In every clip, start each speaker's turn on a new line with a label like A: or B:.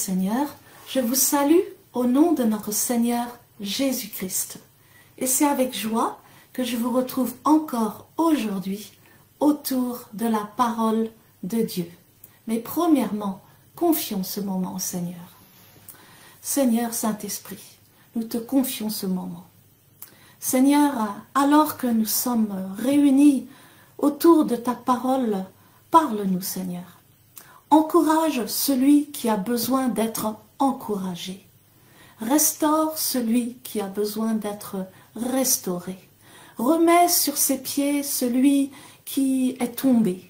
A: Seigneur, je vous salue au nom de notre Seigneur Jésus-Christ. Et c'est avec joie que je vous retrouve encore aujourd'hui autour de la parole de Dieu. Mais premièrement, confions ce moment au Seigneur. Seigneur Saint-Esprit, nous te confions ce moment. Seigneur, alors que nous sommes réunis autour de ta parole, parle-nous, Seigneur. Encourage celui qui a besoin d'être encouragé. Restaure celui qui a besoin d'être restauré. Remets sur ses pieds celui qui est tombé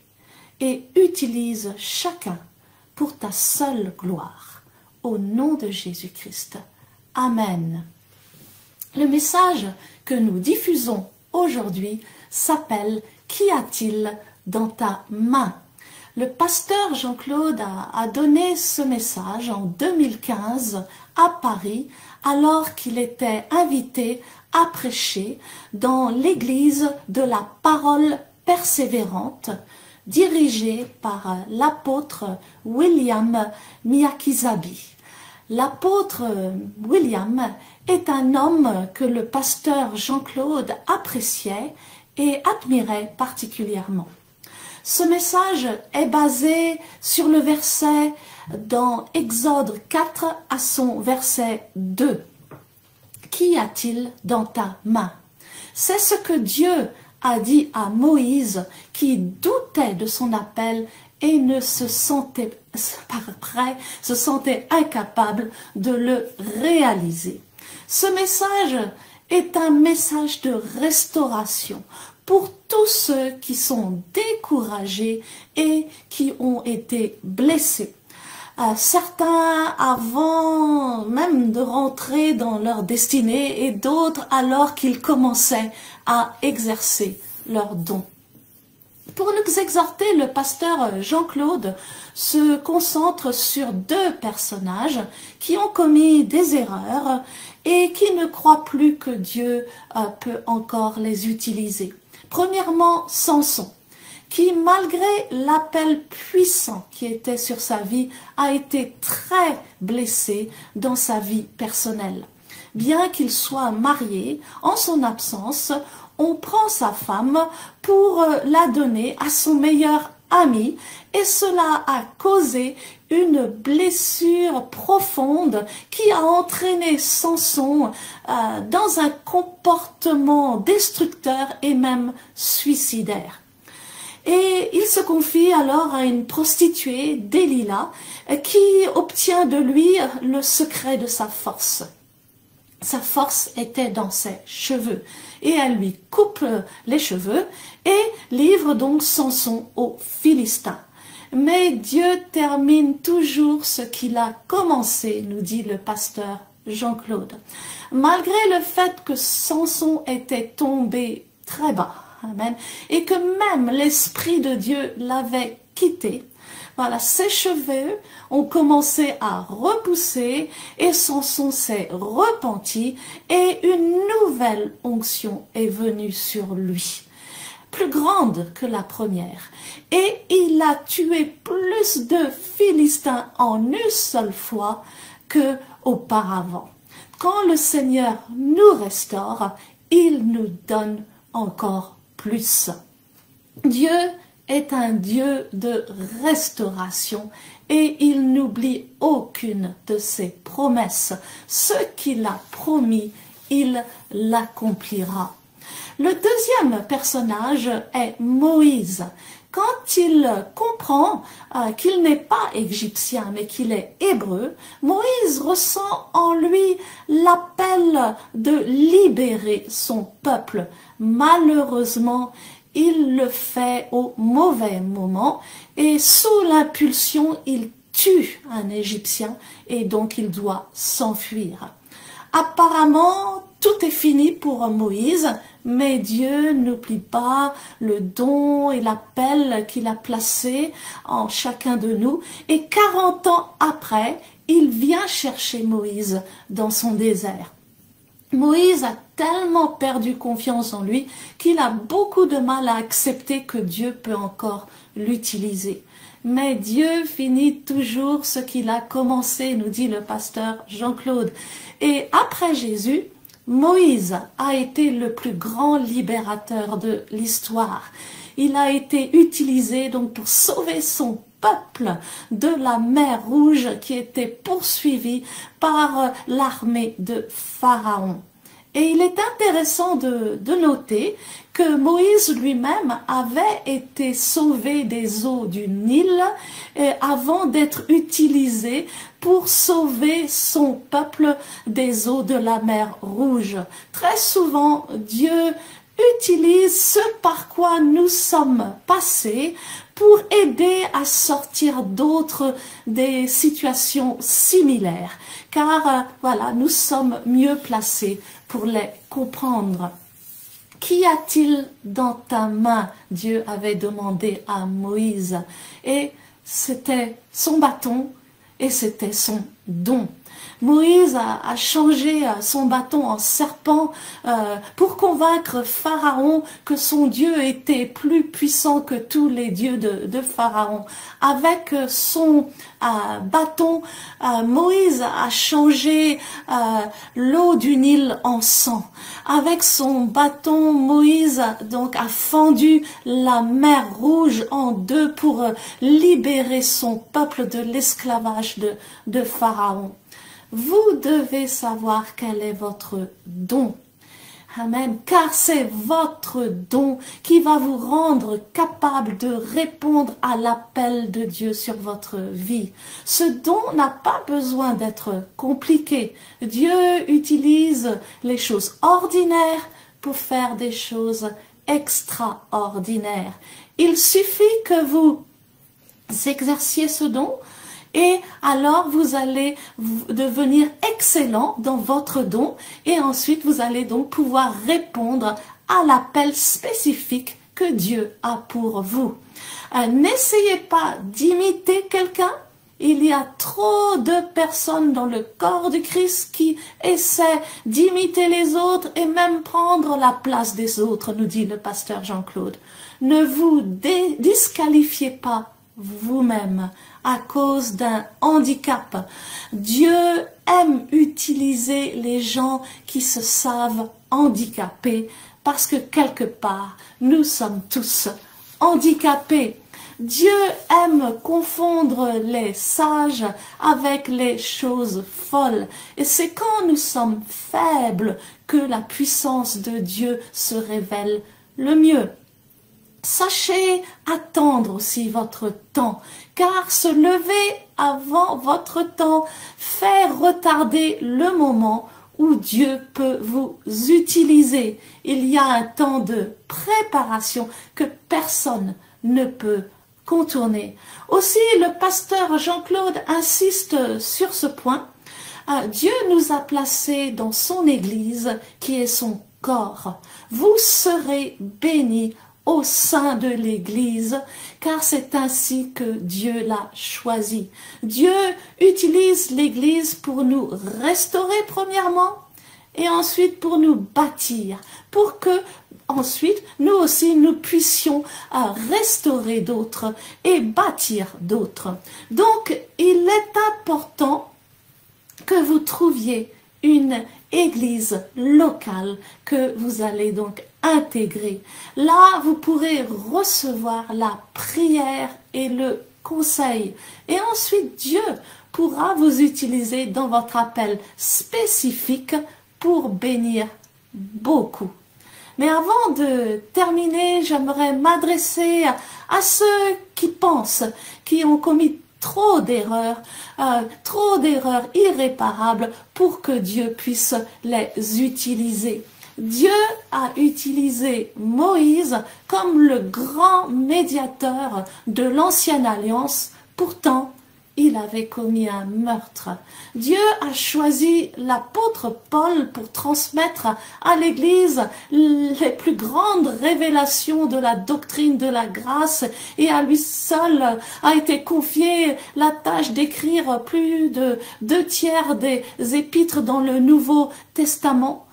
A: et utilise chacun pour ta seule gloire. Au nom de Jésus-Christ. Amen. Le message que nous diffusons aujourd'hui s'appelle « Qu'y a-t-il dans ta main ?» Le pasteur Jean-Claude a donné ce message en 2015 à Paris alors qu'il était invité à prêcher dans l'église de la parole persévérante dirigée par l'apôtre William Miyakizabi. L'apôtre William est un homme que le pasteur Jean-Claude appréciait et admirait particulièrement. Ce message est basé sur le verset dans Exode 4 à son verset 2. Qu'y a-t-il dans ta main? C'est ce que Dieu a dit à Moïse qui doutait de son appel et ne se sentait incapable de le réaliser. Ce message est un message de restauration pour tous ceux qui sont découragés et qui ont été blessés. Certains avant même de rentrer dans leur destinée et d'autres alors qu'ils commençaient à exercer leurs dons. Pour nous exhorter, le pasteur Jean-Claude se concentre sur deux personnages qui ont commis des erreurs et qui ne croient plus que Dieu peut encore les utiliser. Premièrement, Samson, qui malgré l'appel puissant qui était sur sa vie, a été très blessé dans sa vie personnelle. Bien qu'il soit marié, en son absence, on prend sa femme pour la donner à son meilleur ami et cela a causé une blessure profonde qui a entraîné Samson dans un comportement destructeur et même suicidaire. Et il se confie alors à une prostituée, Delilah, qui obtient de lui le secret de sa force. Sa force était dans ses cheveux et elle lui coupe les cheveux et livre donc Samson aux Philistins. Mais Dieu termine toujours ce qu'il a commencé, nous dit le pasteur Jean-Claude. Malgré le fait que Samson était tombé très bas, amen, et que même l'Esprit de Dieu l'avait quitté, voilà, ses cheveux ont commencé à repousser et Samson s'est repenti et une nouvelle onction est venue sur lui, plus grande que la première. Et il a tué plus de Philistins en une seule fois qu'auparavant. Quand le Seigneur nous restaure, il nous donne encore plus. Dieu est un Dieu de restauration et il n'oublie aucune de ses promesses. Ce qu'il a promis, il l'accomplira. Le deuxième personnage est Moïse. Quand il comprend qu'il n'est pas égyptien mais qu'il est hébreu, Moïse ressent en lui l'appel de libérer son peuple. Malheureusement, il le fait au mauvais moment et sous l'impulsion, il tue un Égyptien et donc il doit s'enfuir. Apparemment, tout est fini pour Moïse, mais Dieu n'oublie pas le don et l'appel qu'il a placé en chacun de nous. Et 40 ans après, il vient chercher Moïse dans son désert. Moïse a tellement perdu confiance en lui qu'il a beaucoup de mal à accepter que Dieu peut encore l'utiliser. Mais Dieu finit toujours ce qu'il a commencé, nous dit le pasteur Jean-Claude. Et après Jésus, Moïse a été le plus grand libérateur de l'histoire. Il a été utilisé donc pour sauver son peuple de la mer Rouge qui était poursuivie par l'armée de Pharaon. Et il est intéressant de noter que Moïse lui-même avait été sauvé des eaux du Nil avant d'être utilisé pour sauver son peuple des eaux de la mer Rouge. Très souvent, Dieu utilise ce par quoi nous sommes passés pour aider à sortir d'autres des situations similaires. Car voilà, nous sommes mieux placés pour les comprendre. Qu'y a-t-il dans ta main? Dieu avait demandé à Moïse. Et c'était son bâton et c'était son don. Moïse a changé son bâton en serpent pour convaincre Pharaon que son Dieu était plus puissant que tous les dieux de Pharaon. Avec son bâton, Moïse a changé l'eau du Nil en sang. Avec son bâton, Moïse donc a fendu la mer Rouge en deux pour libérer son peuple de l'esclavage de Pharaon. Vous devez savoir quel est votre don. Amen. Car c'est votre don qui va vous rendre capable de répondre à l'appel de Dieu sur votre vie. Ce don n'a pas besoin d'être compliqué. Dieu utilise les choses ordinaires pour faire des choses extraordinaires. Il suffit que vous exerciez ce don. Et alors, vous allez devenir excellent dans votre don et ensuite, vous allez donc pouvoir répondre à l'appel spécifique que Dieu a pour vous. N'essayez pas d'imiter quelqu'un. Il y a trop de personnes dans le corps du Christ qui essaient d'imiter les autres et même prendre la place des autres, nous dit le pasteur Jean-Claude. Ne vous disqualifiez pas vous-même à cause d'un handicap. Dieu aime utiliser les gens qui se savent handicapés parce que quelque part, nous sommes tous handicapés. Dieu aime confondre les sages avec les choses folles. Et c'est quand nous sommes faibles que la puissance de Dieu se révèle le mieux. Sachez attendre aussi votre temps, car se lever avant votre temps fait retarder le moment où Dieu peut vous utiliser. Il y a un temps de préparation que personne ne peut contourner. Aussi, le pasteur Jean-Claude insiste sur ce point. Dieu nous a placés dans son Église qui est son corps. Vous serez bénis au sein de l'Église, car c'est ainsi que Dieu l'a choisi. Dieu utilise l'Église pour nous restaurer premièrement, et ensuite pour nous bâtir, pour que ensuite nous aussi nous puissions restaurer d'autres et bâtir d'autres. Donc il est important que vous trouviez une église locale que vous allez donc intégrer. Là, vous pourrez recevoir la prière et le conseil. Et ensuite, Dieu pourra vous utiliser dans votre appel spécifique pour bénir beaucoup. Mais avant de terminer, j'aimerais m'adresser à ceux qui pensent, qui ont commis trop d'erreurs irréparables pour que Dieu puisse les utiliser. Dieu a utilisé Moïse comme le grand médiateur de l'ancienne alliance. Pourtant, il avait commis un meurtre. Dieu a choisi l'apôtre Paul pour transmettre à l'Église les plus grandes révélations de la doctrine de la grâce, et à lui seul a été confiée la tâche d'écrire plus de 2/3 des épîtres dans le Nouveau Testament.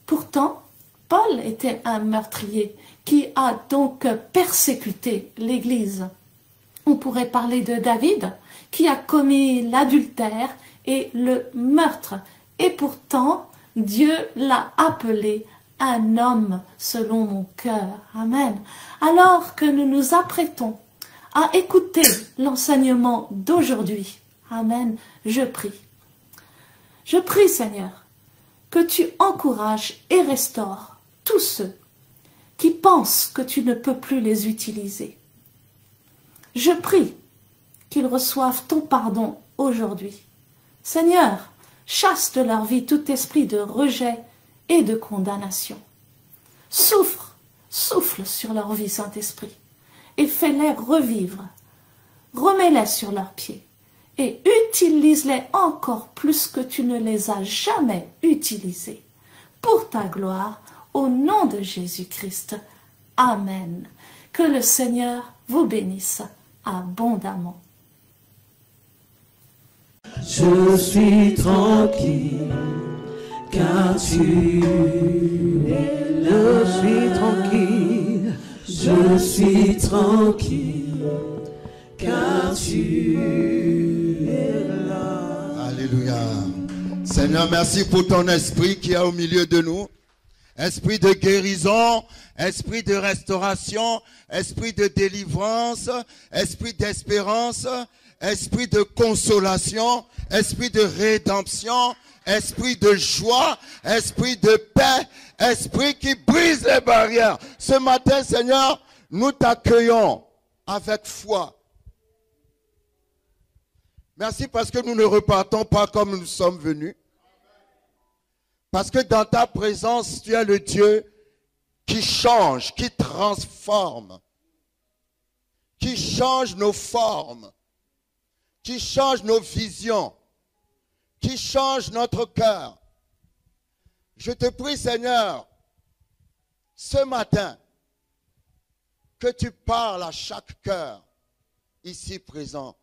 A: Pourtant, Paul était un meurtrier qui a donc persécuté l'Église. On pourrait parler de David, qui a commis l'adultère et le meurtre. Et pourtant, Dieu l'a appelé un homme selon mon cœur. Amen. Alors que nous nous apprêtons à écouter l'enseignement d'aujourd'hui, amen, je prie. Je prie, Seigneur, que tu encourages et restaures tous ceux qui pensent que tu ne peux plus les utiliser. Je prie qu'ils reçoivent ton pardon aujourd'hui. Seigneur, chasse de leur vie tout esprit de rejet et de condamnation. Souffle sur leur vie, Saint-Esprit, et fais-les revivre. Remets-les sur leurs pieds et utilise-les encore plus que tu ne les as jamais utilisés. Pour ta gloire, au nom de Jésus-Christ. Amen. Que le Seigneur vous bénisse abondamment.
B: Je suis tranquille, car tu es là. Je suis tranquille, je suis tranquille, car tu es là.
C: Alléluia. Seigneur, merci pour ton esprit qui est au milieu de nous. Esprit de guérison, esprit de restauration, esprit de délivrance, esprit d'espérance, esprit de consolation, esprit de rédemption, esprit de joie, esprit de paix, esprit qui brise les barrières. Ce matin, Seigneur, nous t'accueillons avec foi. Merci parce que nous ne repartons pas comme nous sommes venus. Parce que dans ta présence, tu es le Dieu qui change, qui transforme, qui change nos formes, qui change nos visions, qui change notre cœur. Je te prie, Seigneur, ce matin, que tu parles à chaque cœur ici présent.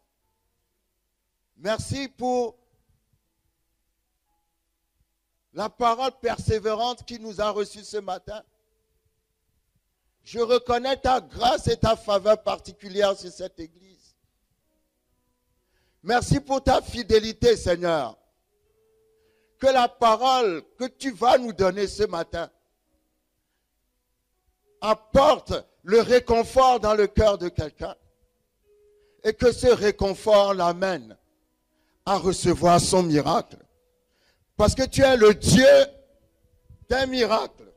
C: Merci pour la parole persévérante qui nous a reçus ce matin. Je reconnais ta grâce et ta faveur particulière sur cette église. Merci pour ta fidélité, Seigneur. Que la parole que tu vas nous donner ce matin apporte le réconfort dans le cœur de quelqu'un et que ce réconfort l'amène à recevoir son miracle. Parce que tu es le Dieu des miracles.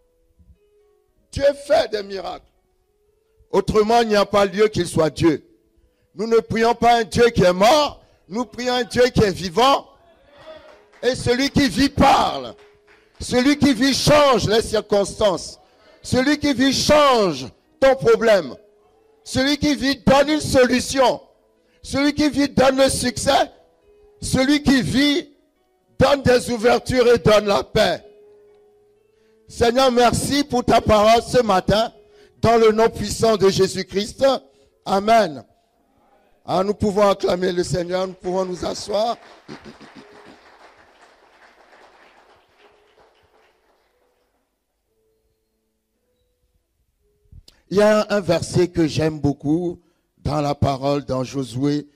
C: Dieu fait des miracles. Autrement, il n'y a pas lieu qu'il soit Dieu. Nous ne prions pas un Dieu qui est mort, nous prions un Dieu qui est vivant. Et celui qui vit parle. Celui qui vit change les circonstances. Celui qui vit change ton problème. Celui qui vit donne une solution. Celui qui vit donne le succès. Celui qui vit donne des ouvertures et donne la paix. Seigneur, merci pour ta parole ce matin, dans le nom puissant de Jésus-Christ. Amen. Alors nous pouvons acclamer le Seigneur, nous pouvons nous asseoir. Il y a un verset que j'aime beaucoup dans la parole, dans Josué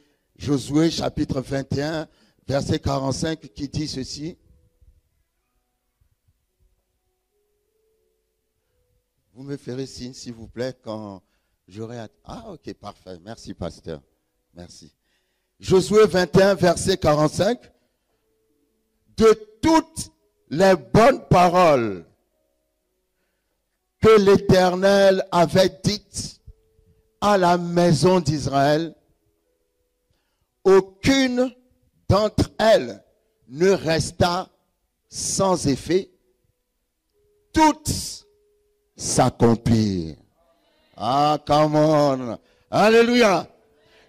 C: chapitre 21, verset 45, qui dit ceci. Vous me ferez signe, s'il vous plaît, quand j'aurai... Ah, ok, parfait. Merci, pasteur. Merci. Josué 21, verset 45. De toutes les bonnes paroles que l'Éternel avait dites à la maison d'Israël, aucune d'entre elles ne resta sans effet. Toutes s'accomplirent. Ah, come on. Alléluia.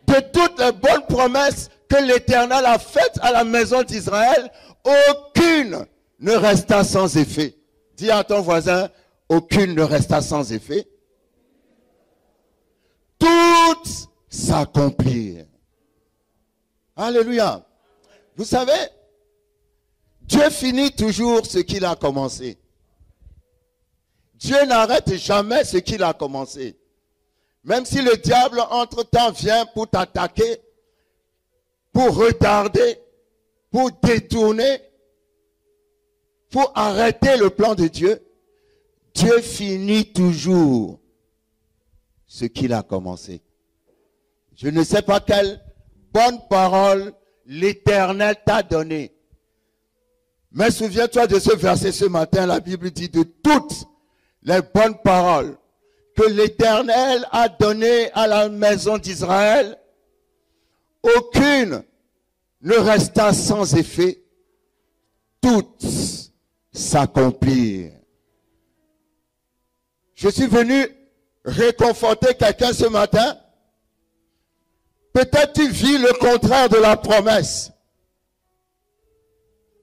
C: De toutes les bonnes promesses que l'Éternel a faites à la maison d'Israël, aucune ne resta sans effet. Dis à ton voisin, aucune ne resta sans effet. Toutes s'accomplirent. Alléluia. Vous savez, Dieu finit toujours ce qu'il a commencé. Dieu n'arrête jamais ce qu'il a commencé. Même si le diable, entre-temps, vient pour t'attaquer, pour retarder, pour détourner, pour arrêter le plan de Dieu, Dieu finit toujours ce qu'il a commencé. Je ne sais pas quelle bonne parole l'Éternel t'a donnée. Mais souviens-toi de ce verset ce matin, la Bible dit de toutes les bonnes paroles que l'Éternel a données à la maison d'Israël, aucune ne resta sans effet, toutes s'accomplirent. Je suis venu réconforter quelqu'un ce matin. Peut-être tu vis le contraire de la promesse.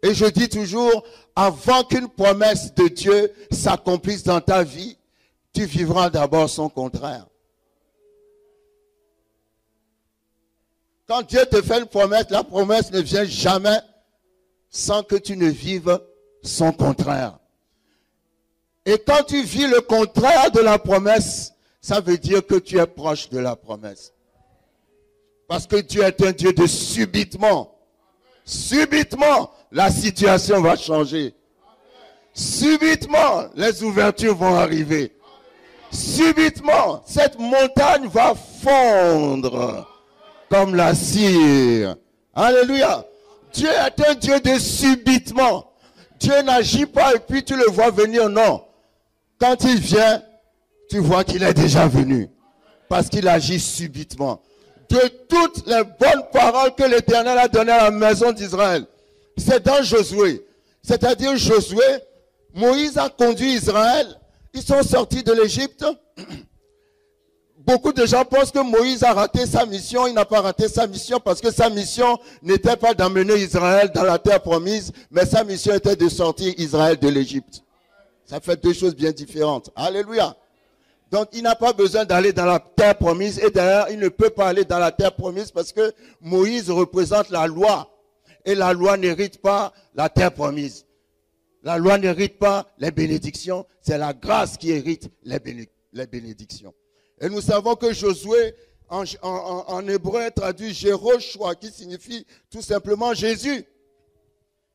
C: Et je dis toujours, avant qu'une promesse de Dieu s'accomplisse dans ta vie, tu vivras d'abord son contraire. Quand Dieu te fait une promesse, la promesse ne vient jamais sans que tu ne vives son contraire. Et quand tu vis le contraire de la promesse, ça veut dire que tu es proche de la promesse. Parce que Dieu est un Dieu de subitement. Subitement, la situation va changer. Subitement, les ouvertures vont arriver. Subitement, cette montagne va fondre comme la cire. Alléluia. Dieu est un Dieu de subitement. Dieu n'agit pas et puis tu le vois venir, non. Quand il vient, tu vois qu'il est déjà venu. Parce qu'il agit subitement. De toutes les bonnes paroles que l'Éternel a données à la maison d'Israël, c'est dans Josué. C'est-à-dire Josué, Moïse a conduit Israël. Ils sont sortis de l'Égypte. Beaucoup de gens pensent que Moïse a raté sa mission. Il n'a pas raté sa mission parce que sa mission n'était pas d'amener Israël dans la terre promise, mais sa mission était de sortir Israël de l'Égypte. Ça fait deux choses bien différentes. Alléluia. Donc, il n'a pas besoin d'aller dans la terre promise. Et d'ailleurs, il ne peut pas aller dans la terre promise parce que Moïse représente la loi. Et la loi n'hérite pas la terre promise. La loi n'hérite pas les bénédictions. C'est la grâce qui hérite les bénédictions. Et nous savons que Josué, en hébreu, traduit Jéhoshua, qui signifie tout simplement Jésus.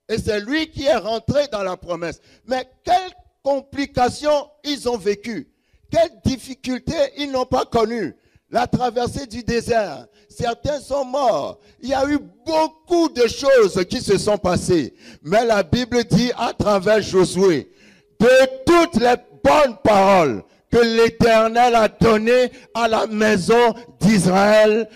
C: Et c'est lui qui est rentré dans la promesse. Mais quelles complications ils ont vécues? Quelles difficultés ils n'ont pas connues? La traversée du désert. Certains sont morts. Il y a eu beaucoup de choses qui se sont passées. Mais la Bible dit à travers Josué, de toutes les bonnes paroles que l'Éternel a données à la maison d'Israël,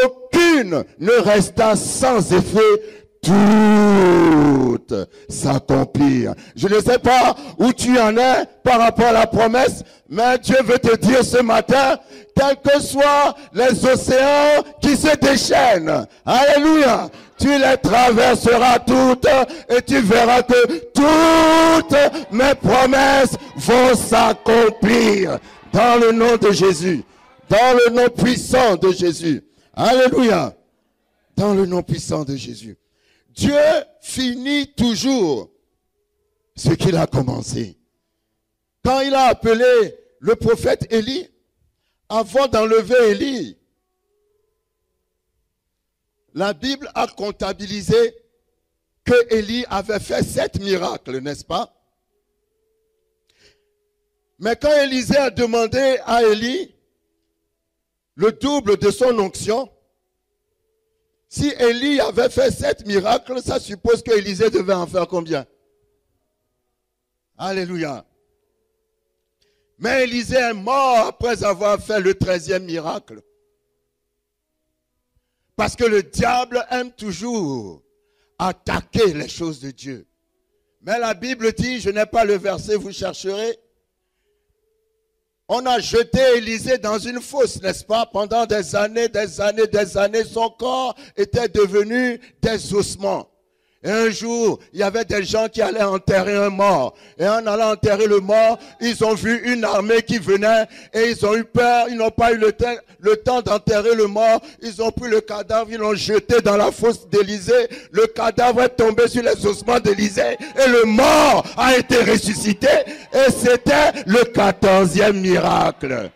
C: aucune ne resta sans effet. Toutes s'accomplirent. Je ne sais pas où tu en es par rapport à la promesse, mais Dieu veut te dire ce matin, quels que soient les océans qui se déchaînent, alléluia, tu les traverseras toutes et tu verras que toutes mes promesses vont s'accomplir dans le nom de Jésus, dans le nom puissant de Jésus. Alléluia, dans le nom puissant de Jésus. Dieu finit toujours ce qu'il a commencé. Quand il a appelé le prophète Élie, avant d'enlever Élie, la Bible a comptabilisé que Élie avait fait 7 miracles, n'est-ce pas? Mais quand Élisée a demandé à Élie le double de son onction, si Élie avait fait 7 miracles, ça suppose qu'Élisée devait en faire combien? Alléluia. Mais Élisée est mort après avoir fait le 13e miracle. Parce que le diable aime toujours attaquer les choses de Dieu. Mais la Bible dit, je n'ai pas le verset, vous chercherez. On a jeté Élisée dans une fosse, n'est-ce pas? Pendant des années, son corps était devenu des ossements. Et un jour, il y avait des gens qui allaient enterrer un mort. Et en allant enterrer le mort, ils ont vu une armée qui venait et ils ont eu peur. Ils n'ont pas eu le temps d'enterrer le mort. Ils ont pris le cadavre, ils l'ont jeté dans la fosse d'Élisée. Le cadavre est tombé sur les ossements d'Élisée et le mort a été ressuscité. Et c'était le 14e miracle.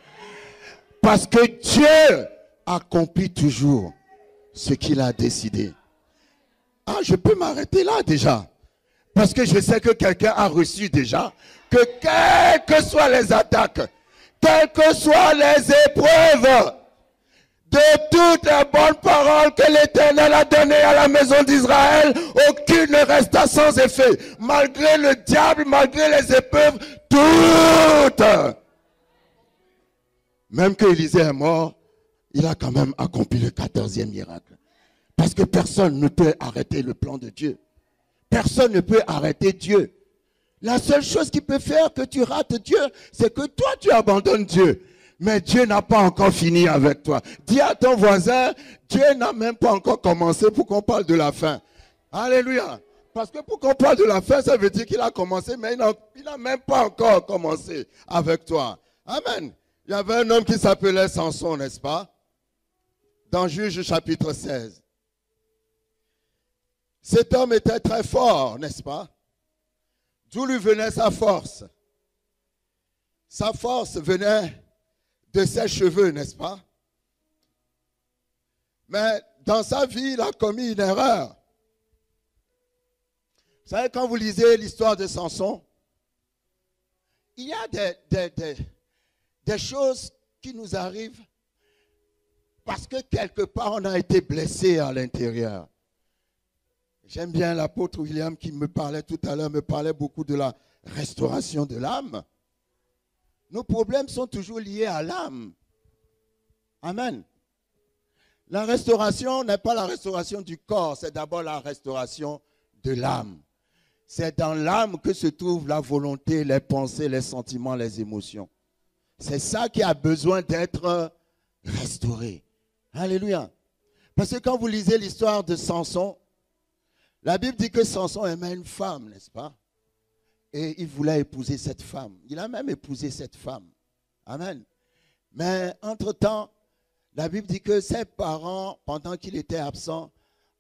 C: Parce que Dieu accomplit toujours ce qu'il a décidé. Ah, je peux m'arrêter là déjà. Parce que je sais que quelqu'un a reçu déjà que quelles que soient les attaques, quelles que soient les épreuves, de toutes les bonnes paroles que l'Éternel a données à la maison d'Israël, aucune ne resta sans effet. Malgré le diable, malgré les épreuves, toutes. Même que Élisée est mort, il a quand même accompli le 14e miracle. Parce que personne ne peut arrêter le plan de Dieu. Personne ne peut arrêter Dieu. La seule chose qui peut faire que tu rates Dieu, c'est que toi tu abandonnes Dieu. Mais Dieu n'a pas encore fini avec toi. Dis à ton voisin, Dieu n'a même pas encore commencé pour qu'on parle de la fin. Alléluia. Parce que pour qu'on parle de la fin, ça veut dire qu'il a commencé, mais il n'a même pas encore commencé avec toi. Amen. Il y avait un homme qui s'appelait Samson, n'est-ce pas? Dans Juge chapitre 16. Cet homme était très fort, n'est-ce pas? D'où lui venait sa force? Sa force venait de ses cheveux, n'est-ce pas? Mais dans sa vie, il a commis une erreur. Vous savez, quand vous lisez l'histoire de Samson, il y a des choses qui nous arrivent parce que quelque part, on a été blessé à l'intérieur. J'aime bien l'apôtre William qui me parlait tout à l'heure, me parlait beaucoup de la restauration de l'âme. Nos problèmes sont toujours liés à l'âme. Amen. La restauration n'est pas la restauration du corps, c'est d'abord la restauration de l'âme. C'est dans l'âme que se trouvent la volonté, les pensées, les sentiments, les émotions. C'est ça qui a besoin d'être restauré. Alléluia. Parce que quand vous lisez l'histoire de Samson, la Bible dit que Samson aimait une femme, n'est-ce pas? Et il voulait épouser cette femme. Il a même épousé cette femme. Amen. Mais entre-temps, la Bible dit que ses parents, pendant qu'il était absent,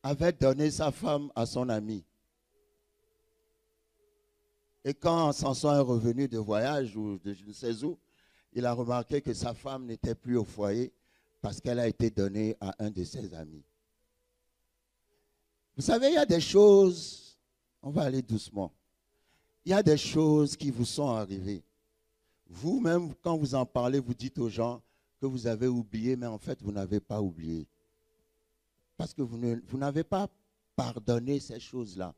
C: avaient donné sa femme à son ami. Et quand Samson est revenu de voyage ou de je ne sais où, il a remarqué que sa femme n'était plus au foyer parce qu'elle a été donnée à un de ses amis. Vous savez, il y a des choses, on va aller doucement, il y a des choses qui vous sont arrivées. Vous-même, quand vous en parlez, vous dites aux gens que vous avez oublié, mais en fait, vous n'avez pas oublié. Parce que vous n'avez pas pardonné ces choses-là.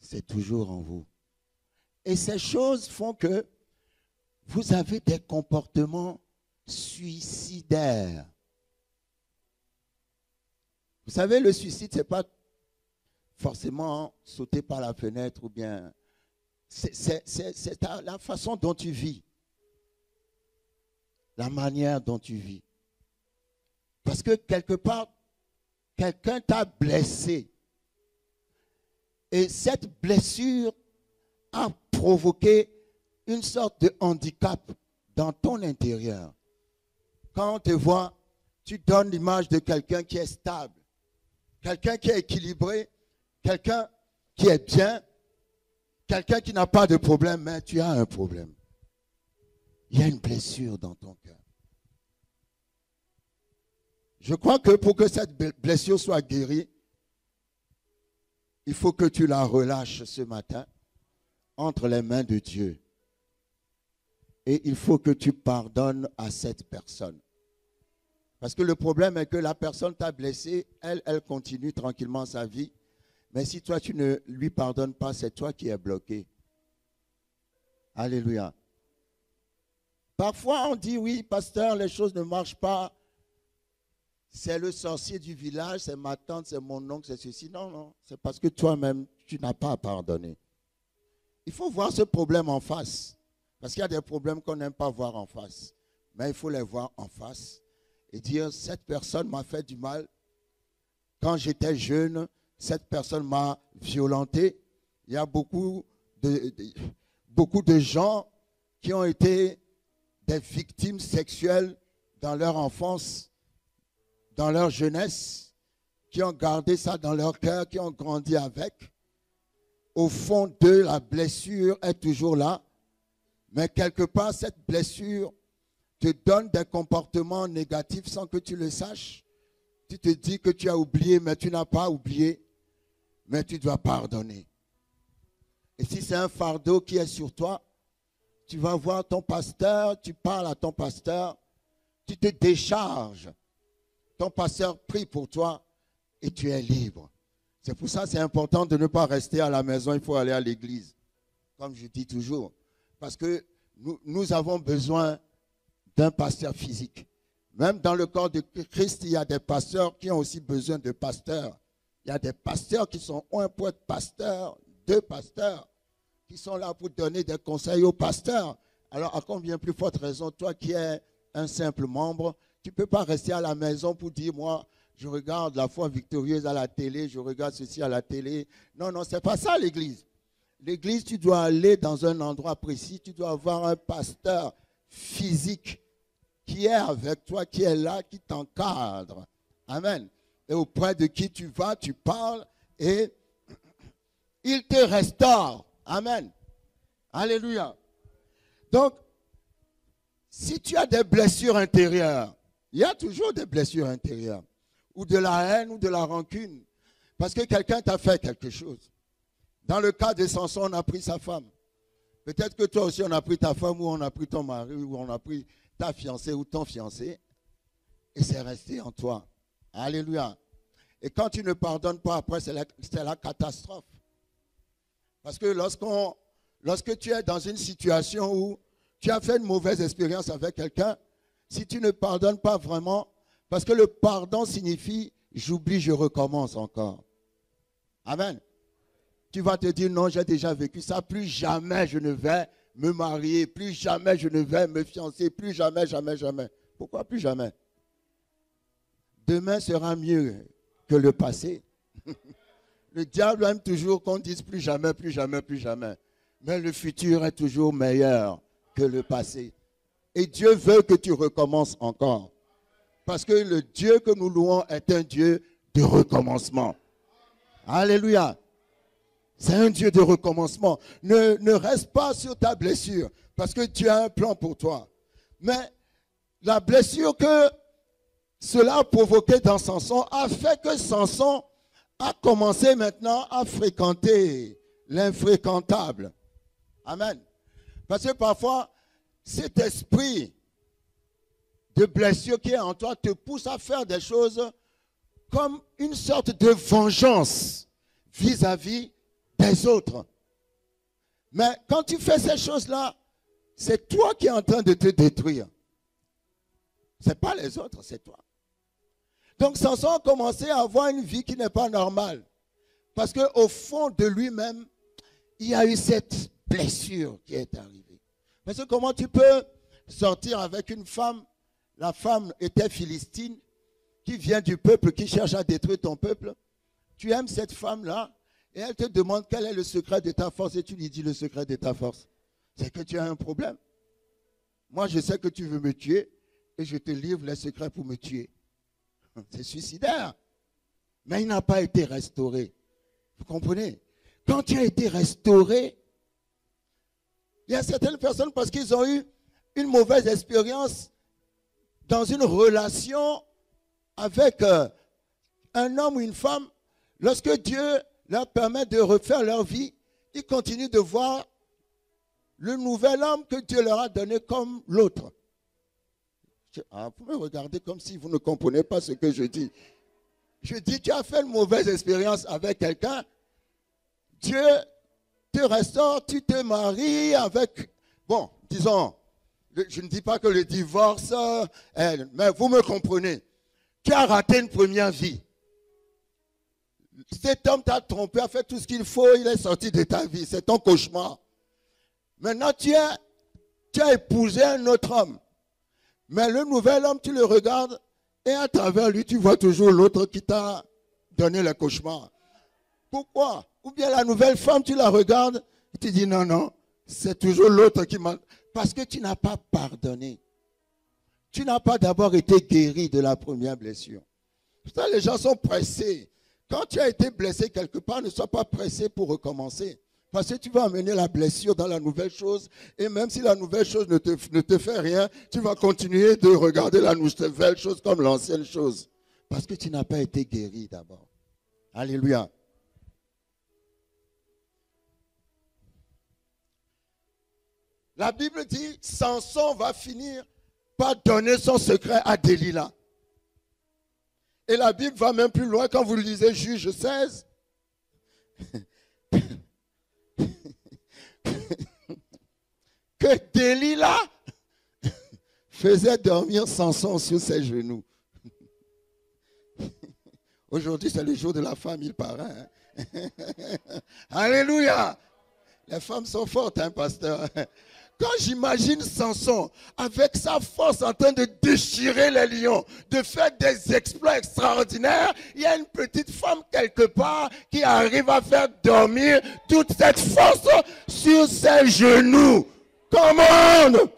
C: C'est toujours en vous. Et ces choses font que vous avez des comportements suicidaires. Vous savez, le suicide, ce n'est pas forcément sauter par la fenêtre ou bien... C'est la façon dont tu vis. La manière dont tu vis. Parce que quelque part, quelqu'un t'a blessé. Et cette blessure a provoqué une sorte de handicap dans ton intérieur. Quand on te voit, tu donnes l'image de quelqu'un qui est stable, quelqu'un qui est équilibré, quelqu'un qui est bien, quelqu'un qui n'a pas de problème, mais tu as un problème. Il y a une blessure dans ton cœur. Je crois que pour que cette blessure soit guérie, il faut que tu la relâches ce matin entre les mains de Dieu. Et il faut que tu pardonnes à cette personne. Parce que le problème est que la personne t'a blessé, elle continue tranquillement sa vie. Mais si toi, tu ne lui pardonnes pas, c'est toi qui es bloqué. Alléluia. Parfois, on dit, oui, pasteur, les choses ne marchent pas. C'est le sorcier du village, c'est ma tante, c'est mon oncle, c'est ceci. Non, non, c'est parce que toi-même, tu n'as pas à pardonner. Il faut voir ce problème en face. Parce qu'il y a des problèmes qu'on n'aime pas voir en face. Mais il faut les voir en face et dire, cette personne m'a fait du mal. Quand j'étais jeune, cette personne m'a violenté. Il y a beaucoup de gens qui ont été des victimes sexuelles dans leur enfance, dans leur jeunesse, qui ont gardé ça dans leur cœur, qui ont grandi avec. Au fond d'eux, la blessure est toujours là. Mais quelque part, cette blessure, te donne des comportements négatifs sans que tu le saches. Tu te dis que tu as oublié, mais tu n'as pas oublié. Mais tu dois pardonner. Et si c'est un fardeau qui est sur toi, tu vas voir ton pasteur, tu parles à ton pasteur, tu te décharges. Ton pasteur prie pour toi et tu es libre. C'est pour ça que c'est important de ne pas rester à la maison, il faut aller à l'église. Comme je dis toujours. Parce que nous avons besoin d'un pasteur physique. Même dans le corps de Christ, il y a des pasteurs qui ont aussi besoin de pasteurs. Il y a des pasteurs qui sont un pour être pasteurs, deux pasteurs, qui sont là pour donner des conseils aux pasteurs. Alors, à combien plus forte raison, toi qui es un simple membre, tu ne peux pas rester à la maison pour dire, moi, je regarde la foi victorieuse à la télé, je regarde ceci à la télé. Non, non, ce n'est pas ça l'église. L'église, tu dois aller dans un endroit précis, tu dois avoir un pasteur physique qui est avec toi, qui est là, qui t'encadre. Amen. Et auprès de qui tu vas, tu parles et il te restaure. Amen. Alléluia. Donc, si tu as des blessures intérieures, il y a toujours des blessures intérieures, ou de la haine, ou de la rancune, parce que quelqu'un t'a fait quelque chose. Dans le cas de Samson, on a pris sa femme. Peut-être que toi aussi, on a pris ta femme, ou on a pris ton mari, ou on a pris ta fiancée, ou ton fiancé, et c'est resté en toi. Alléluia. Et quand tu ne pardonnes pas après, c'est la catastrophe. Parce que lorsque tu es dans une situation où tu as fait une mauvaise expérience avec quelqu'un, si tu ne pardonnes pas vraiment, parce que le pardon signifie j'oublie, je recommence encore. Amen. Tu vas te dire non, j'ai déjà vécu ça, plus jamais je ne vais me marier, plus jamais je ne vais me fiancer, plus jamais, jamais, jamais. Pourquoi plus jamais? Demain sera mieux que le passé. Le diable aime toujours qu'on dise plus jamais, plus jamais, plus jamais. Mais le futur est toujours meilleur que le passé. Et Dieu veut que tu recommences encore. Parce que le Dieu que nous louons est un Dieu de recommencement. Alléluia. C'est un Dieu de recommencement. Ne reste pas sur ta blessure. Parce que Dieu a un plan pour toi. Mais la blessure que cela a provoqué dans Samson a fait que Samson a commencé maintenant à fréquenter l'infréquentable. Amen. Parce que parfois, cet esprit de blessure qui est en toi te pousse à faire des choses comme une sorte de vengeance vis-à-vis des autres. Mais quand tu fais ces choses-là, c'est toi qui es en train de te détruire. Ce n'est pas les autres, c'est toi. Donc Samson a commencé à avoir une vie qui n'est pas normale. Parce qu'au fond de lui-même, il y a eu cette blessure qui est arrivée. Parce que comment tu peux sortir avec une femme, la femme était philistine, qui vient du peuple, qui cherche à détruire ton peuple. Tu aimes cette femme-là, et elle te demande quel est le secret de ta force, et tu lui dis le secret de ta force. C'est que tu as un problème. Moi, je sais que tu veux me tuer, et je te livre les secrets pour me tuer. C'est suicidaire. Mais il n'a pas été restauré. Vous comprenez? Quand tu as été restauré, il y a certaines personnes, parce qu'ils ont eu une mauvaise expérience dans une relation avec un homme ou une femme, lorsque Dieu leur permet de refaire leur vie, ils continuent de voir le nouvel homme que Dieu leur a donné comme l'autre. Vous me regardez comme si vous ne comprenez pas ce que je dis. Je dis, tu as fait une mauvaise expérience avec quelqu'un, Dieu te restaure, tu te maries avec... Bon, disons, je ne dis pas que le divorce, mais vous me comprenez. Tu as raté une première vie. Cet homme t'a trompé, a fait tout ce qu'il faut, il est sorti de ta vie. C'est ton cauchemar. Maintenant, tu as épousé un autre homme. Mais le nouvel homme, tu le regardes et à travers lui, tu vois toujours l'autre qui t'a donné le cauchemar. Pourquoi? Ou bien la nouvelle femme, tu la regardes et tu dis non, non, c'est toujours l'autre qui m'a... Parce que tu n'as pas pardonné. Tu n'as pas d'abord été guéri de la première blessure. Putain, les gens sont pressés. Quand tu as été blessé quelque part, ne sois pas pressé pour recommencer. Parce que tu vas amener la blessure dans la nouvelle chose. Et même si la nouvelle chose ne te fait rien, tu vas continuer de regarder la nouvelle chose comme l'ancienne chose. Parce que tu n'as pas été guéri d'abord. Alléluia. La Bible dit, Samson va finir par donner son secret à Delilah. Et la Bible va même plus loin quand vous lisez Juge 16. Que Delilah faisait dormir Samson sur ses genoux. Aujourd'hui, c'est le jour de la femme, il paraît. Hein? Alléluia. Les femmes sont fortes, hein, pasteur. Quand j'imagine Samson avec sa force en train de déchirer les lions, de faire des exploits extraordinaires, il y a une petite femme quelque part qui arrive à faire dormir toute cette force sur ses genoux. Commande!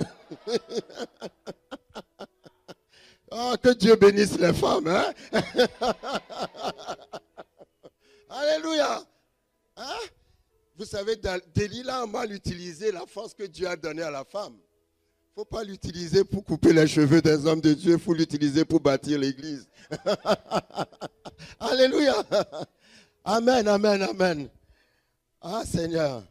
C: Oh, que Dieu bénisse les femmes. Hein? Alléluia. Hein? Vous savez, Delilah a mal utilisé la force que Dieu a donnée à la femme. Il ne faut pas l'utiliser pour couper les cheveux des hommes de Dieu, il faut l'utiliser pour bâtir l'église. Alléluia. Amen, amen, amen. Ah Seigneur.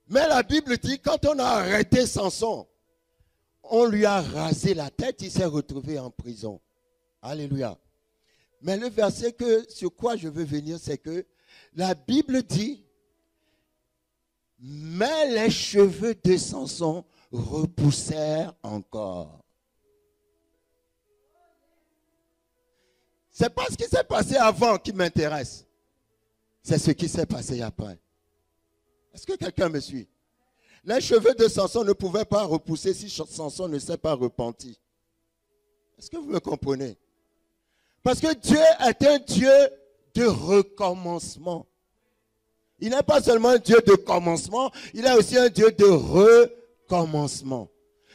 C: Mais la Bible dit, quand on a arrêté Samson, on lui a rasé la tête, il s'est retrouvé en prison. Alléluia. Mais le verset sur quoi je veux venir, c'est que la Bible dit, mais les cheveux de Samson repoussèrent encore. C'est pas ce qui s'est passé avant qui m'intéresse. C'est ce qui s'est passé après. Est-ce que quelqu'un me suit? Les cheveux de Samson ne pouvaient pas repousser si Samson ne s'est pas repenti. Est-ce que vous me comprenez? Parce que Dieu est un Dieu de recommencement. Il n'est pas seulement un Dieu de commencement, il est aussi un Dieu de recommencement.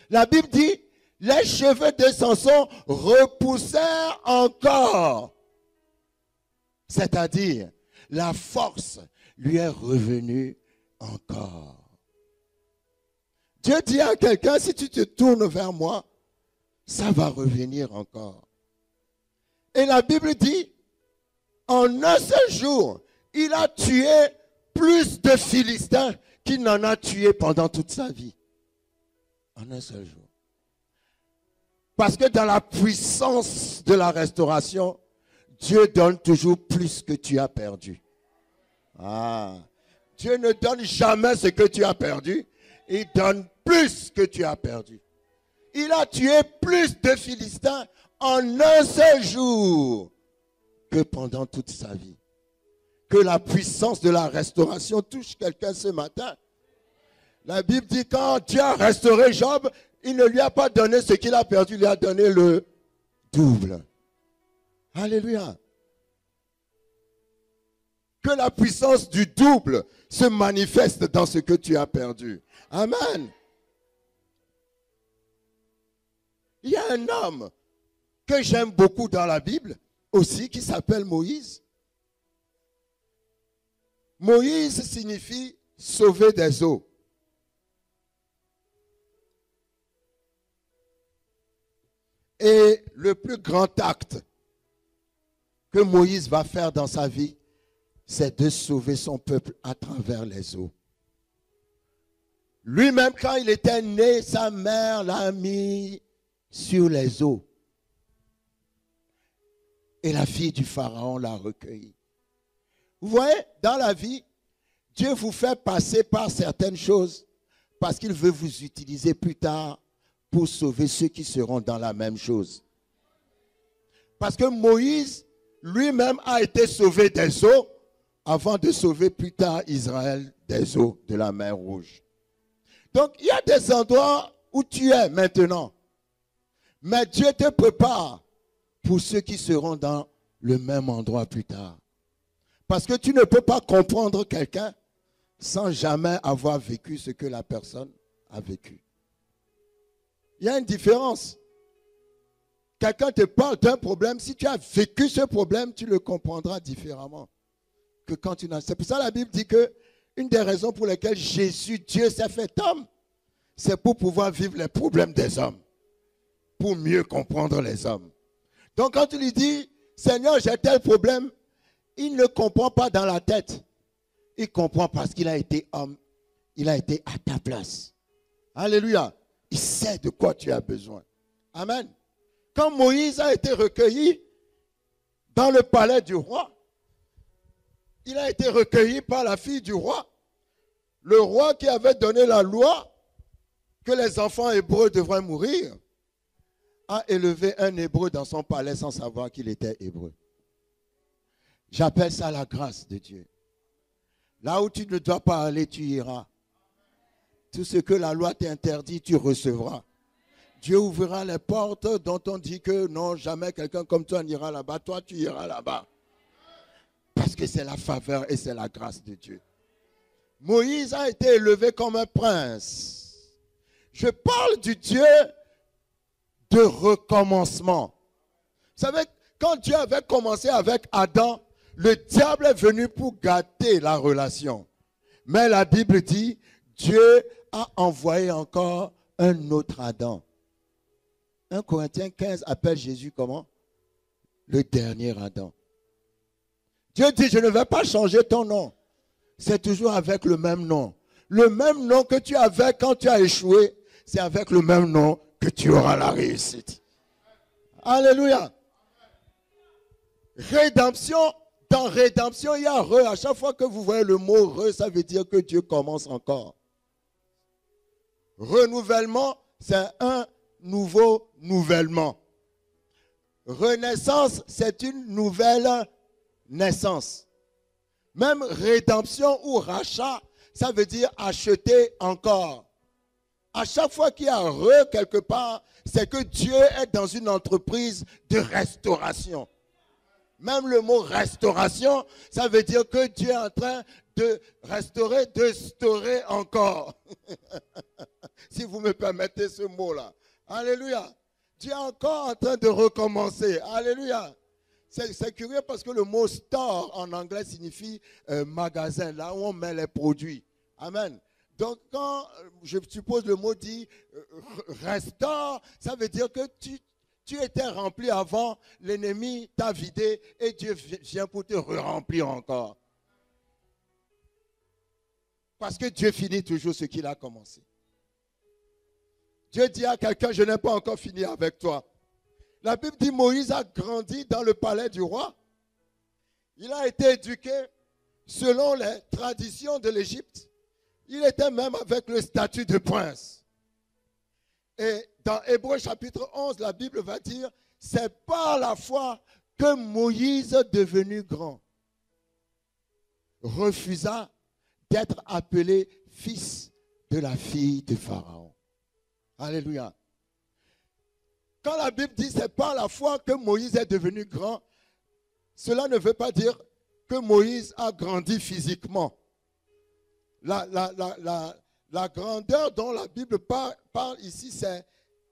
C: La Bible dit, les cheveux de Samson repoussèrent encore. C'est-à-dire, la force lui est revenue encore. Dieu dit à quelqu'un, si tu te tournes vers moi, ça va revenir encore. Et la Bible dit, en un seul jour, il a tué plus de Philistins qu'il n'en a tué pendant toute sa vie. En un seul jour. Parce que dans la puissance de la restauration, Dieu donne toujours plus que tu as perdu. Ah. Dieu ne donne jamais ce que tu as perdu. Il donne plus que tu as perdu. Il a tué plus de Philistins en un seul jour que pendant toute sa vie. Que la puissance de la restauration touche quelqu'un ce matin. La Bible dit quand Dieu a restauré Job, il ne lui a pas donné ce qu'il a perdu, il lui a donné le double. Alléluia. Que la puissance du double se manifeste dans ce que tu as perdu. Amen. Il y a un homme que j'aime beaucoup dans la Bible aussi qui s'appelle Moïse. Moïse signifie sauver des eaux. Et le plus grand acte que Moïse va faire dans sa vie, c'est de sauver son peuple à travers les eaux. Lui-même, quand il était né, sa mère l'a mis sur les eaux. Et la fille du Pharaon l'a recueilli. Vous voyez, dans la vie, Dieu vous fait passer par certaines choses parce qu'il veut vous utiliser plus tard pour sauver ceux qui seront dans la même chose. Parce que Moïse, lui-même, a été sauvé des eaux avant de sauver plus tard Israël des eaux de la mer Rouge. Donc, il y a des endroits où tu es maintenant. Mais Dieu te prépare pour ceux qui seront dans le même endroit plus tard. Parce que tu ne peux pas comprendre quelqu'un sans jamais avoir vécu ce que la personne a vécu. Il y a une différence. Quelqu'un te parle d'un problème, si tu as vécu ce problème, tu le comprendras différemment que quand tu n'as. C'est pour ça que la Bible dit que une des raisons pour lesquelles Jésus, Dieu s'est fait homme, c'est pour pouvoir vivre les problèmes des hommes, pour mieux comprendre les hommes. Donc quand tu lui dis, Seigneur, j'ai tel problème, il ne comprend pas dans la tête. Il comprend parce qu'il a été homme, il a été à ta place. Alléluia. Il sait de quoi tu as besoin. Amen. Quand Moïse a été recueilli dans le palais du roi, il a été recueilli par la fille du roi. Le roi qui avait donné la loi que les enfants hébreux devraient mourir, a élevé un hébreu dans son palais sans savoir qu'il était hébreu. J'appelle ça la grâce de Dieu. Là où tu ne dois pas aller, tu iras. Tout ce que la loi t'interdit, tu recevras. Dieu ouvrira les portes dont on dit que non, jamais quelqu'un comme toi n'ira là-bas. Toi, tu iras là-bas. Parce que c'est la faveur et c'est la grâce de Dieu. Moïse a été élevé comme un prince. Je parle du Dieu de recommencement. Vous savez, quand Dieu avait commencé avec Adam, le diable est venu pour gâter la relation. Mais la Bible dit, Dieu a envoyé encore un autre Adam. 1 Corinthiens 15 appelle Jésus comment? Le dernier Adam. Dieu dit, je ne vais pas changer ton nom. C'est toujours avec le même nom. Le même nom que tu avais quand tu as échoué, c'est avec le même nom que tu auras la réussite. Alléluia. Rédemption, dans rédemption, il y a re. À chaque fois que vous voyez le mot re, ça veut dire que Dieu commence encore. Renouvellement, c'est un nouveau nouvellement. Renaissance, c'est une nouvelle naissance. Même rédemption ou rachat, ça veut dire acheter encore. À chaque fois qu'il y a re quelque part, c'est que Dieu est dans une entreprise de restauration. Même le mot restauration, ça veut dire que Dieu est en train de restaurer, de staurer encore. Si vous me permettez ce mot-là. Alléluia. Dieu est encore en train de recommencer. Alléluia. C'est curieux parce que le mot store en anglais signifie magasin, là où on met les produits. Amen. Donc quand je suppose le mot dit restaure, ça veut dire que tu étais rempli avant, l'ennemi t'a vidé et Dieu vient pour te remplir encore. Parce que Dieu finit toujours ce qu'il a commencé. Dieu dit à quelqu'un, je n'ai pas encore fini avec toi. La Bible dit Moïse a grandi dans le palais du roi. Il a été éduqué selon les traditions de l'Égypte. Il était même avec le statut de prince. Et dans Hébreux chapitre 11, la Bible va dire, c'est par la foi que Moïse, devenu grand, refusa d'être appelé fils de la fille de Pharaon. Alléluia. Quand la Bible dit c'est par la foi que Moïse est devenu grand, cela ne veut pas dire que Moïse a grandi physiquement. La grandeur dont la Bible parle ici, c'est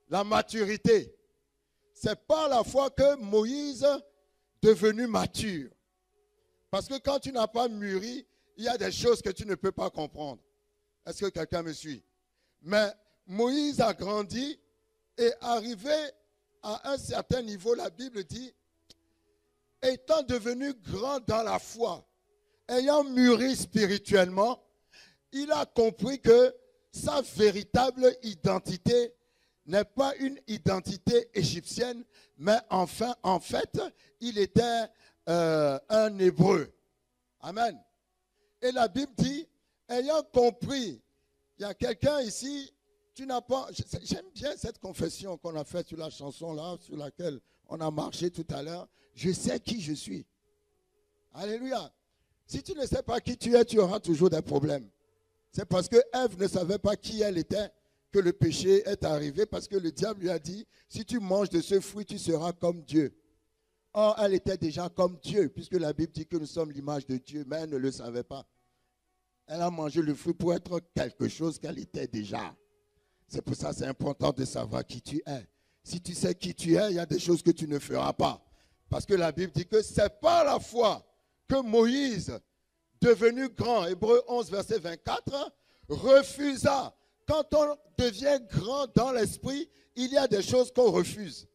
C: la maturité. C'est par la foi que Moïse est devenu mature. Parce que quand tu n'as pas mûri, il y a des choses que tu ne peux pas comprendre. Est-ce que quelqu'un me suit? Mais Moïse a grandi et arrivé à un certain niveau, la Bible dit, étant devenu grand dans la foi, ayant mûri spirituellement, il a compris que sa véritable identité n'est pas une identité égyptienne, mais en fait, il était un Hébreu. Amen. Et la Bible dit, ayant compris, il y a quelqu'un ici, tu n'as pas, j'aime bien cette confession qu'on a faite sur la chanson là, sur laquelle on a marché tout à l'heure. Je sais qui je suis. Alléluia. Si tu ne sais pas qui tu es, tu auras toujours des problèmes. C'est parce que Ève ne savait pas qui elle était que le péché est arrivé, parce que le diable lui a dit, si tu manges de ce fruit, tu seras comme Dieu. Or, elle était déjà comme Dieu, puisque la Bible dit que nous sommes l'image de Dieu, mais elle ne le savait pas. Elle a mangé le fruit pour être quelque chose qu'elle était déjà. C'est pour ça que c'est important de savoir qui tu es. Si tu sais qui tu es, il y a des choses que tu ne feras pas. Parce que la Bible dit que c'est par la foi que Moïse, devenu grand, Hébreux 11, verset 24, refusa. Quand on devient grand dans l'esprit, il y a des choses qu'on refuse.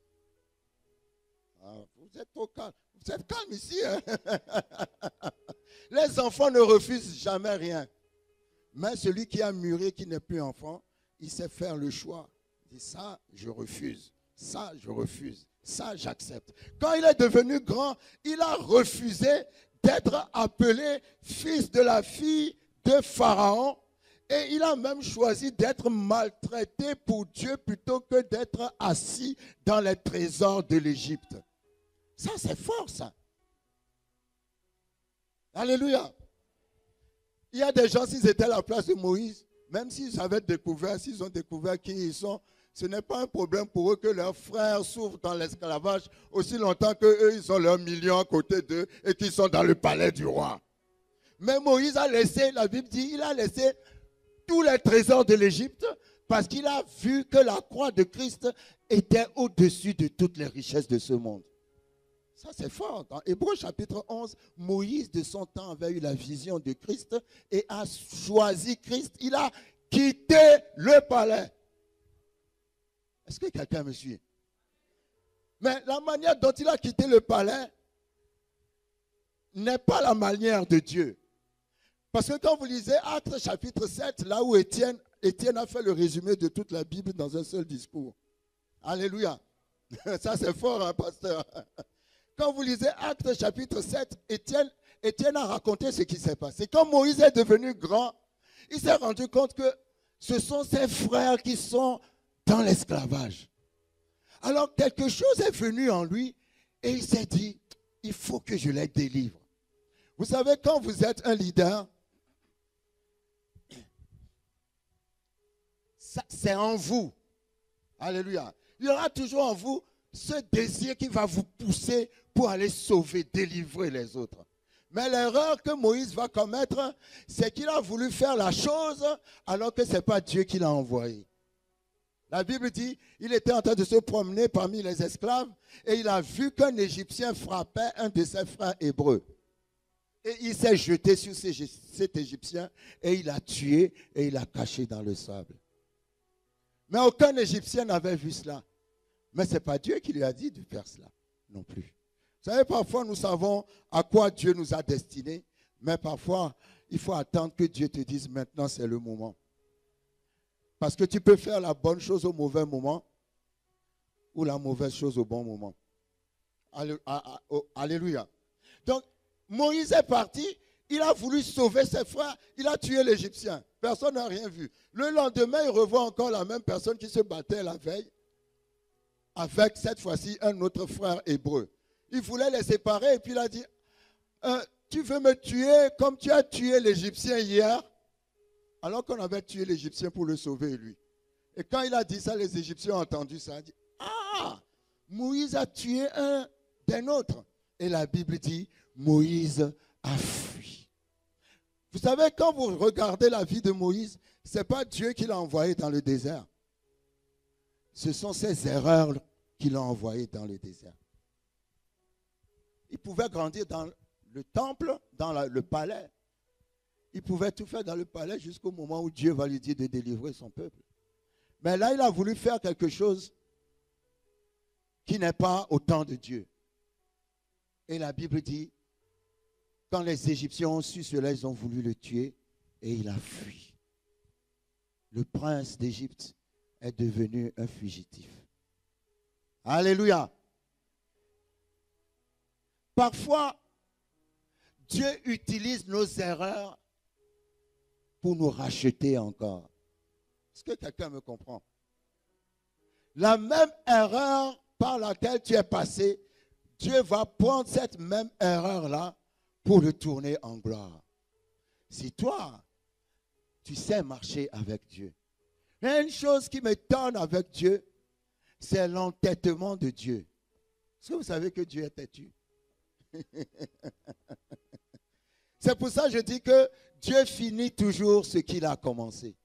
C: Ah, vous êtes trop calme. Vous êtes calme ici. Hein? Les enfants ne refusent jamais rien. Mais celui qui a mûri, qui n'est plus enfant, il sait faire le choix. Il dit ça, je refuse. Ça, je refuse. Ça, j'accepte. Quand il est devenu grand, il a refusé d'être appelé fils de la fille de Pharaon. Et il a même choisi d'être maltraité pour Dieu plutôt que d'être assis dans les trésors de l'Égypte. Ça, c'est fort, ça. Alléluia. Il y a des gens, s'ils étaient à la place de Moïse, même s'ils avaient découvert, s'ils ont découvert qui ils sont, ce n'est pas un problème pour eux que leurs frères souffrent dans l'esclavage aussi longtemps qu'eux, ils ont leurs millions à côté d'eux et qu'ils sont dans le palais du roi. Mais Moïse a laissé, la Bible dit, il a laissé tous les trésors de l'Égypte parce qu'il a vu que la croix de Christ était au-dessus de toutes les richesses de ce monde. Ça, c'est fort. Dans Hébreux chapitre 11, Moïse, de son temps, avait eu la vision de Christ et a choisi Christ. Il a quitté le palais. Est-ce que quelqu'un me suit? Mais la manière dont il a quitté le palais n'est pas la manière de Dieu. Parce que quand vous lisez Actes chapitre 7, là où Étienne a fait le résumé de toute la Bible dans un seul discours. Alléluia. Ça c'est fort, hein, pasteur. Quand vous lisez Actes chapitre 7, Étienne a raconté ce qui s'est passé. Quand Moïse est devenu grand, il s'est rendu compte que ce sont ses frères qui sont dans l'esclavage. Alors quelque chose est venu en lui et il s'est dit, il faut que je les délivre. Vous savez, quand vous êtes un leader, c'est en vous. Alléluia. Il y aura toujours en vous ce désir qui va vous pousser pour aller sauver, délivrer les autres. Mais l'erreur que Moïse va commettre, c'est qu'il a voulu faire la chose alors que ce n'est pas Dieu qui l'a envoyé. La Bible dit, il était en train de se promener parmi les esclaves et il a vu qu'un Égyptien frappait un de ses frères hébreux. Et il s'est jeté sur cet Égyptien et il l'a tué et il l'a caché dans le sable. Mais aucun Égyptien n'avait vu cela. Mais ce n'est pas Dieu qui lui a dit de faire cela non plus. Vous savez, parfois nous savons à quoi Dieu nous a destinés, mais parfois il faut attendre que Dieu te dise maintenant c'est le moment. Parce que tu peux faire la bonne chose au mauvais moment ou la mauvaise chose au bon moment. Alléluia. Donc, Moïse est parti, il a voulu sauver ses frères, il a tué l'Égyptien. Personne n'a rien vu. Le lendemain, il revoit encore la même personne qui se battait la veille avec cette fois-ci un autre frère hébreu. Il voulait les séparer et puis il a dit, tu veux me tuer comme tu as tué l'Égyptien hier? Alors qu'on avait tué l'Égyptien pour le sauver lui. Et quand il a dit ça, les Égyptiens ont entendu ça. Ils ont dit, ah, Moïse a tué un des nôtres. Et la Bible dit, Moïse a fui. Vous savez, quand vous regardez la vie de Moïse, ce n'est pas Dieu qui l'a envoyé dans le désert. Ce sont ses erreurs qui l'ont envoyé dans le désert. Il pouvait grandir dans le temple, dans le palais. Il pouvait tout faire dans le palais jusqu'au moment où Dieu va lui dire de délivrer son peuple. Mais là, il a voulu faire quelque chose qui n'est pas au temps de Dieu. Et la Bible dit, quand les Égyptiens ont su cela, ils ont voulu le tuer et il a fui. Le prince d'Égypte est devenu un fugitif. Alléluia. Parfois, Dieu utilise nos erreurs pour nous racheter encore. Est-ce que quelqu'un me comprend? La même erreur par laquelle tu es passé, Dieu va prendre cette même erreur-là pour le tourner en gloire. Si toi, tu sais marcher avec Dieu. Il y a une chose qui m'étonne avec Dieu, c'est l'entêtement de Dieu. Est-ce que vous savez que Dieu est têtu? C'est pour ça que je dis que Dieu finit toujours ce qu'il a commencé.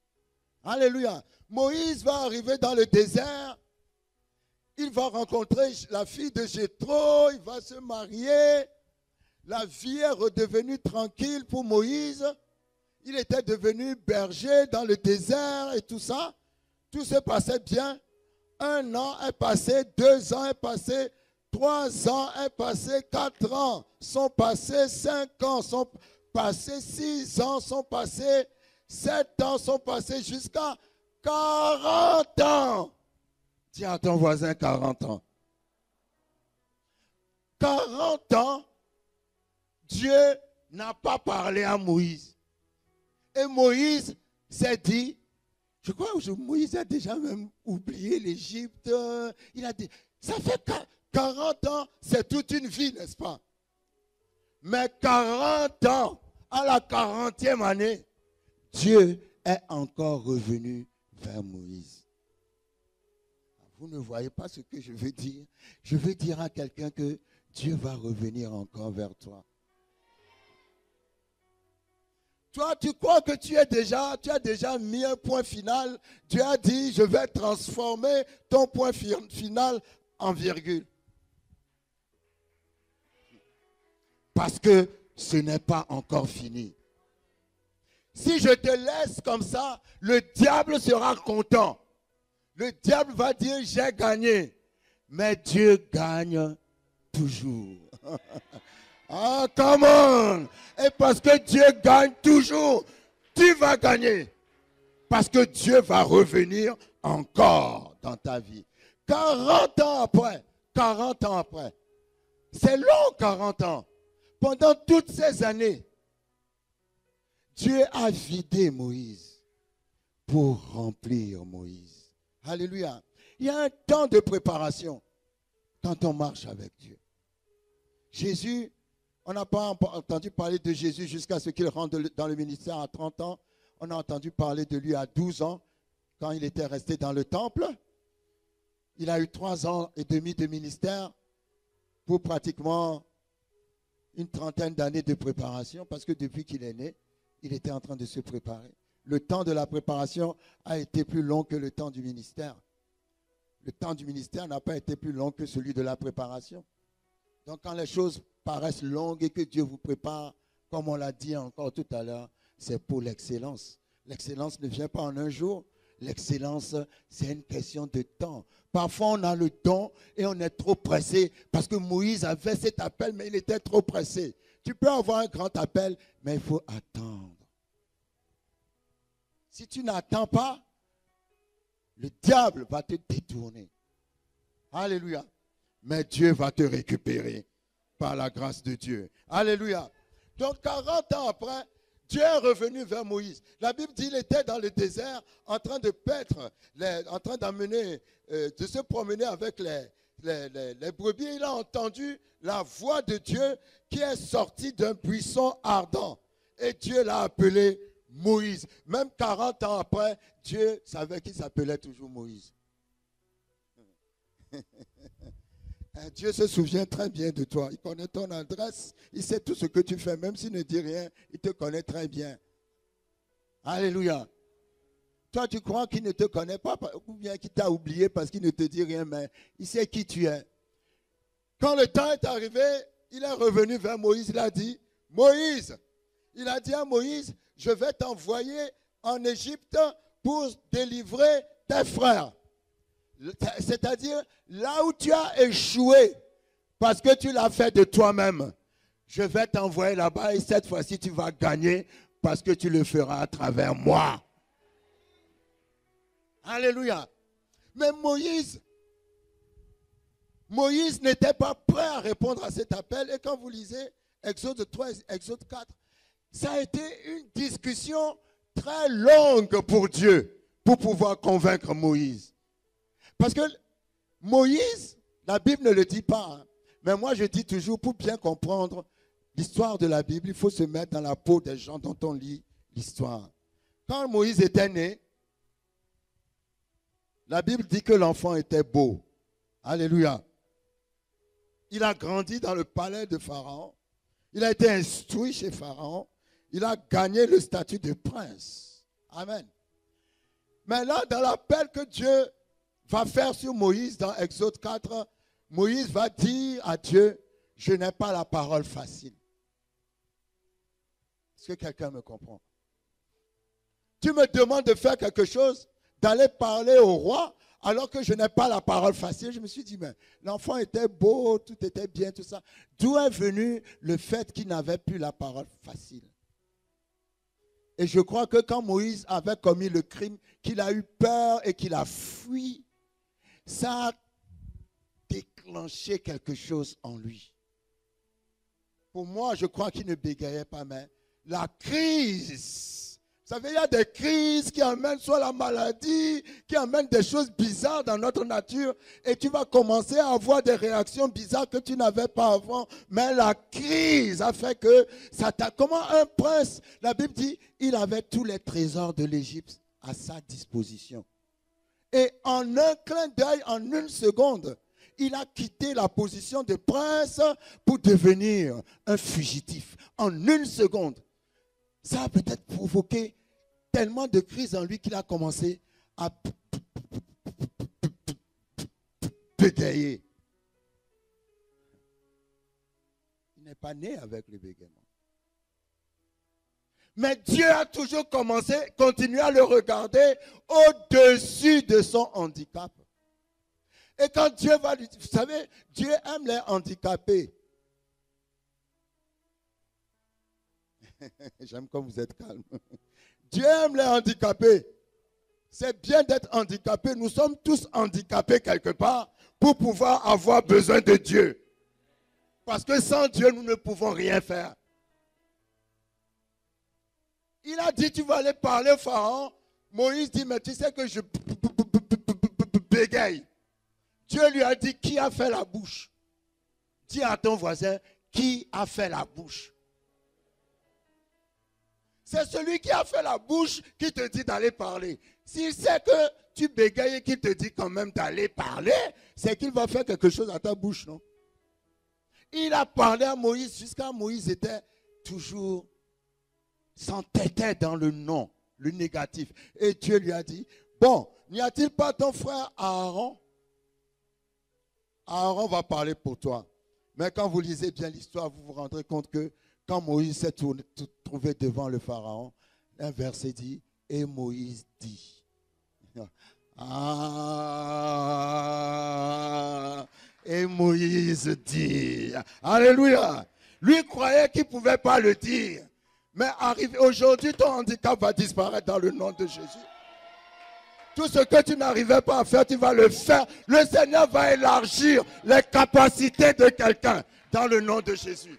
C: Alléluia. Moïse va arriver dans le désert. Il va rencontrer la fille de Jéthro. Il va se marier. La vie est redevenue tranquille pour Moïse. Il était devenu berger dans le désert et tout ça. Tout se passait bien. 1 an est passé, 2 ans est passé, 3 ans est passé, 4 ans sont passés, 5 ans sont passés, 6 ans sont passés, 7 ans sont passés jusqu'à 40 ans. Dis à ton voisin 40 ans. 40 ans, Dieu n'a pas parlé à Moïse. Et Moïse s'est dit, je crois que Moïse a déjà même oublié l'Égypte. Il a dit, ça fait 40 ans, c'est toute une vie, n'est-ce pas? Mais 40 ans, à la 40e année, Dieu est encore revenu vers Moïse. Vous ne voyez pas ce que je veux dire? Je veux dire à quelqu'un que Dieu va revenir encore vers toi. Toi, tu crois que tu as déjà mis un point final. Dieu a dit, je vais transformer ton point final en virgule. Parce que ce n'est pas encore fini. Si je te laisse comme ça, le diable sera content. Le diable va dire, j'ai gagné. Mais Dieu gagne toujours. Ah, come on! Et parce que Dieu gagne toujours, tu vas gagner. Parce que Dieu va revenir encore dans ta vie. 40 ans après. C'est long, 40 ans. Pendant toutes ces années, Dieu a vidé Moïse pour remplir Moïse. Alléluia. Il y a un temps de préparation quand on marche avec Dieu. Jésus, on n'a pas entendu parler de Jésus jusqu'à ce qu'il rentre dans le ministère à 30 ans. On a entendu parler de lui à 12 ans, quand il était resté dans le temple. Il a eu 3 ans et demi de ministère pour pratiquement une trentaine d'années de préparation, parce que depuis qu'il est né, il était en train de se préparer. Le temps de la préparation a été plus long que le temps du ministère. Le temps du ministère n'a pas été plus long que celui de la préparation. Donc quand les choses paraissent longues et que Dieu vous prépare, comme on l'a dit encore tout à l'heure, c'est pour l'excellence. L'excellence ne vient pas en un jour. L'excellence, c'est une question de temps. Parfois, on a le don et on est trop pressé parce que Moïse avait cet appel, mais il était trop pressé. Tu peux avoir un grand appel, mais il faut attendre. Si tu n'attends pas, le diable va te détourner. Alléluia. Mais Dieu va te récupérer par la grâce de Dieu. Alléluia. Donc 40 ans après, Dieu est revenu vers Moïse. La Bible dit qu'il était dans le désert en train de paître, en train d'amener, de se promener avec les brebis. Il a entendu la voix de Dieu qui est sortie d'un buisson ardent. Et Dieu l'a appelé Moïse. Même 40 ans après, Dieu savait qu'il s'appelait toujours Moïse. Dieu se souvient très bien de toi. Il connaît ton adresse. Il sait tout ce que tu fais. Même s'il ne dit rien, il te connaît très bien. Alléluia. Toi, tu crois qu'il ne te connaît pas ou bien qu'il t'a oublié parce qu'il ne te dit rien, mais il sait qui tu es. Quand le temps est arrivé, il est revenu vers Moïse. Il a dit, Moïse, il a dit à Moïse, je vais t'envoyer en Égypte pour délivrer tes frères. C'est-à-dire, là où tu as échoué, parce que tu l'as fait de toi-même, je vais t'envoyer là-bas et cette fois-ci, tu vas gagner parce que tu le feras à travers moi. Alléluia. Mais Moïse n'était pas prêt à répondre à cet appel. Et quand vous lisez Exode 3, Exode 4, ça a été une discussion très longue pour Dieu, pour pouvoir convaincre Moïse. Parce que Moïse, la Bible ne le dit pas, hein, mais moi je dis toujours, pour bien comprendre l'histoire de la Bible, il faut se mettre dans la peau des gens dont on lit l'histoire. Quand Moïse était né, la Bible dit que l'enfant était beau. Alléluia. Il a grandi dans le palais de Pharaon. Il a été instruit chez Pharaon. Il a gagné le statut de prince. Amen. Mais là, dans l'appel que Dieu va faire sur Moïse dans Exode 4, Moïse va dire à Dieu, je n'ai pas la parole facile. Est-ce que quelqu'un me comprend? Tu me demandes de faire quelque chose, d'aller parler au roi, alors que je n'ai pas la parole facile. Je me suis dit, mais l'enfant était beau, tout était bien, tout ça. D'où est venu le fait qu'il n'avait plus la parole facile? Et je crois que quand Moïse avait commis le crime, qu'il a eu peur et qu'il a fui, ça a déclenché quelque chose en lui. Pour moi, je crois qu'il ne bégayait pas, mais la crise. Vous savez, il y a des crises qui amènent soit la maladie, qui amènent des choses bizarres dans notre nature, et tu vas commencer à avoir des réactions bizarres que tu n'avais pas avant. Mais la crise a fait que ça t'a... Comment un prince, la Bible dit, il avait tous les trésors de l'Égypte à sa disposition. Et en un clin d'œil, en une seconde, il a quitté la position de prince pour devenir un fugitif. En une seconde. Ça a peut-être provoqué tellement de crises en lui qu'il a commencé à bégayer. Il n'est pas né avec le bégaiement. Mais Dieu a toujours continué à le regarder au-dessus de son handicap. Et quand Dieu va lui dire, vous savez, Dieu aime les handicapés. J'aime quand vous êtes calme. Dieu aime les handicapés. C'est bien d'être handicapé. Nous sommes tous handicapés quelque part pour pouvoir avoir besoin de Dieu. Parce que sans Dieu, nous ne pouvons rien faire. Il a dit, tu vas aller parler au Pharaon. Moïse dit, mais tu sais que je bégaye. Dieu lui a dit, qui a fait la bouche? Dis à ton voisin, qui a fait la bouche? C'est celui qui a fait la bouche qui te dit d'aller parler. S'il sait que tu bégayes et qu'il te dit quand même d'aller parler, c'est qu'il va faire quelque chose à ta bouche, non? Il a parlé à Moïse jusqu'à Moïse était toujours s'entêtait dans le non, le négatif. Et Dieu lui a dit, bon, n'y a-t-il pas ton frère Aaron? Aaron va parler pour toi. Mais quand vous lisez bien l'histoire, vous vous rendrez compte que quand Moïse s'est trouvé devant le Pharaon, un verset dit, et Moïse dit. Ah, et Moïse dit. Alléluia. Lui croyait qu'il ne pouvait pas le dire. Mais aujourd'hui, ton handicap va disparaître dans le nom de Jésus. Tout ce que tu n'arrivais pas à faire, tu vas le faire. Le Seigneur va élargir les capacités de quelqu'un dans le nom de Jésus.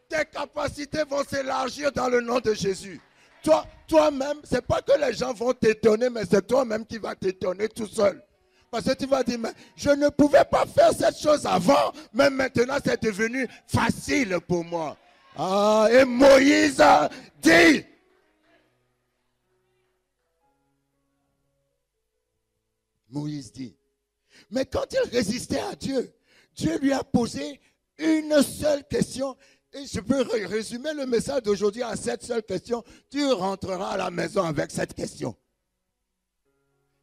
C: Tes capacités vont s'élargir dans le nom de Jésus. Toi-même, ce n'est pas que les gens vont t'étonner, mais c'est toi-même qui vas t'étonner tout seul. Parce que tu vas dire, mais je ne pouvais pas faire cette chose avant, mais maintenant c'est devenu facile pour moi. Ah, et Moïse a dit. Moïse dit. Mais quand il résistait à Dieu, Dieu lui a posé une seule question. Et je peux résumer le message d'aujourd'hui à cette seule question. Tu rentreras à la maison avec cette question.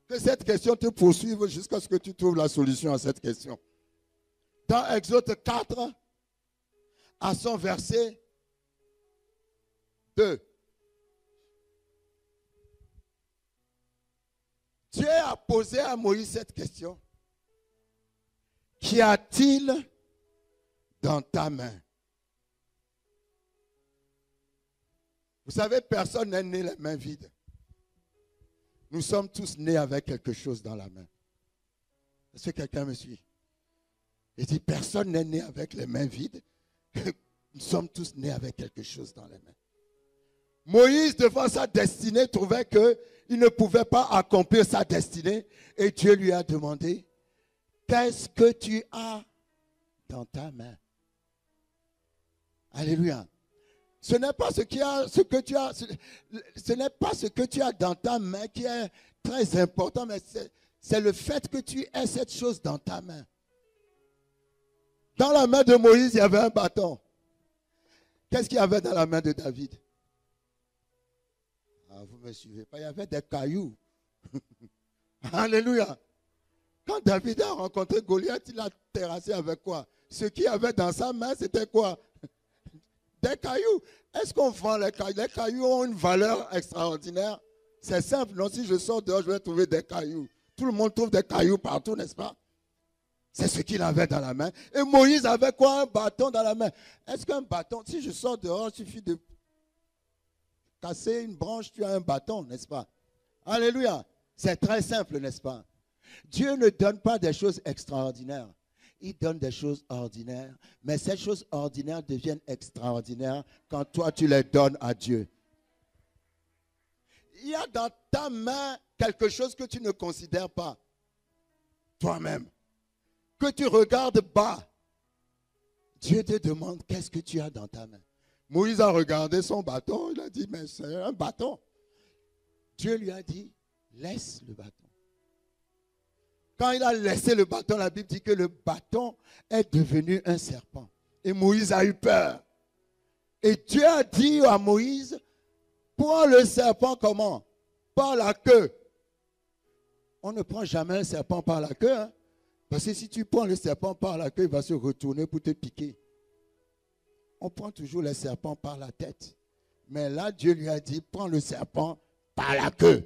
C: Que cette question te poursuive jusqu'à ce que tu trouves la solution à cette question. Dans Exode 4, à son verset 2. Dieu a posé à Moïse cette question. Qu'y a-t-il dans ta main? Vous savez, personne n'est né les mains vides. Nous sommes tous nés avec quelque chose dans la main. Est-ce que quelqu'un me suit? Il dit, personne n'est né avec les mains vides. Nous sommes tous nés avec quelque chose dans les mains. Moïse, devant sa destinée, trouvait qu'il ne pouvait pas accomplir sa destinée. Et Dieu lui a demandé, qu'est-ce que tu as dans ta main? Alléluia. Ce n'est pas ce que tu as dans ta main qui est très important, mais c'est le fait que tu aies cette chose dans ta main. Dans la main de Moïse, il y avait un bâton. Qu'est-ce qu'il y avait dans la main de David? Ah, vous ne me suivez pas, il y avait des cailloux. Alléluia. Quand David a rencontré Goliath, il a terrassé avec quoi? Ce qu'il y avait dans sa main, c'était quoi? Des cailloux. Est-ce qu'on vend les cailloux? Les cailloux ont une valeur extraordinaire. C'est simple, non? Si je sors dehors, je vais trouver des cailloux. Tout le monde trouve des cailloux partout, n'est-ce pas? C'est ce qu'il avait dans la main. Et Moïse avait quoi? Un bâton dans la main. Est-ce qu'un bâton, si je sors dehors, il suffit de casser une branche, tu as un bâton, n'est-ce pas? Alléluia. C'est très simple, n'est-ce pas? Dieu ne donne pas des choses extraordinaires. Il donne des choses ordinaires. Mais ces choses ordinaires deviennent extraordinaires quand toi, tu les donnes à Dieu. Il y a dans ta main quelque chose que tu ne considères pas toi-même. Que tu regardes bas. Dieu te demande qu'est-ce que tu as dans ta main. Moïse a regardé son bâton. Il a dit, mais c'est un bâton. Dieu lui a dit, laisse le bâton. Quand il a laissé le bâton, la Bible dit que le bâton est devenu un serpent. Et Moïse a eu peur. Et Dieu a dit à Moïse, prends le serpent comment? Par la queue. On ne prend jamais un serpent par la queue. Hein? Parce que si tu prends le serpent par la queue, il va se retourner pour te piquer. On prend toujours les serpents par la tête. Mais là, Dieu lui a dit, prends le serpent par la queue.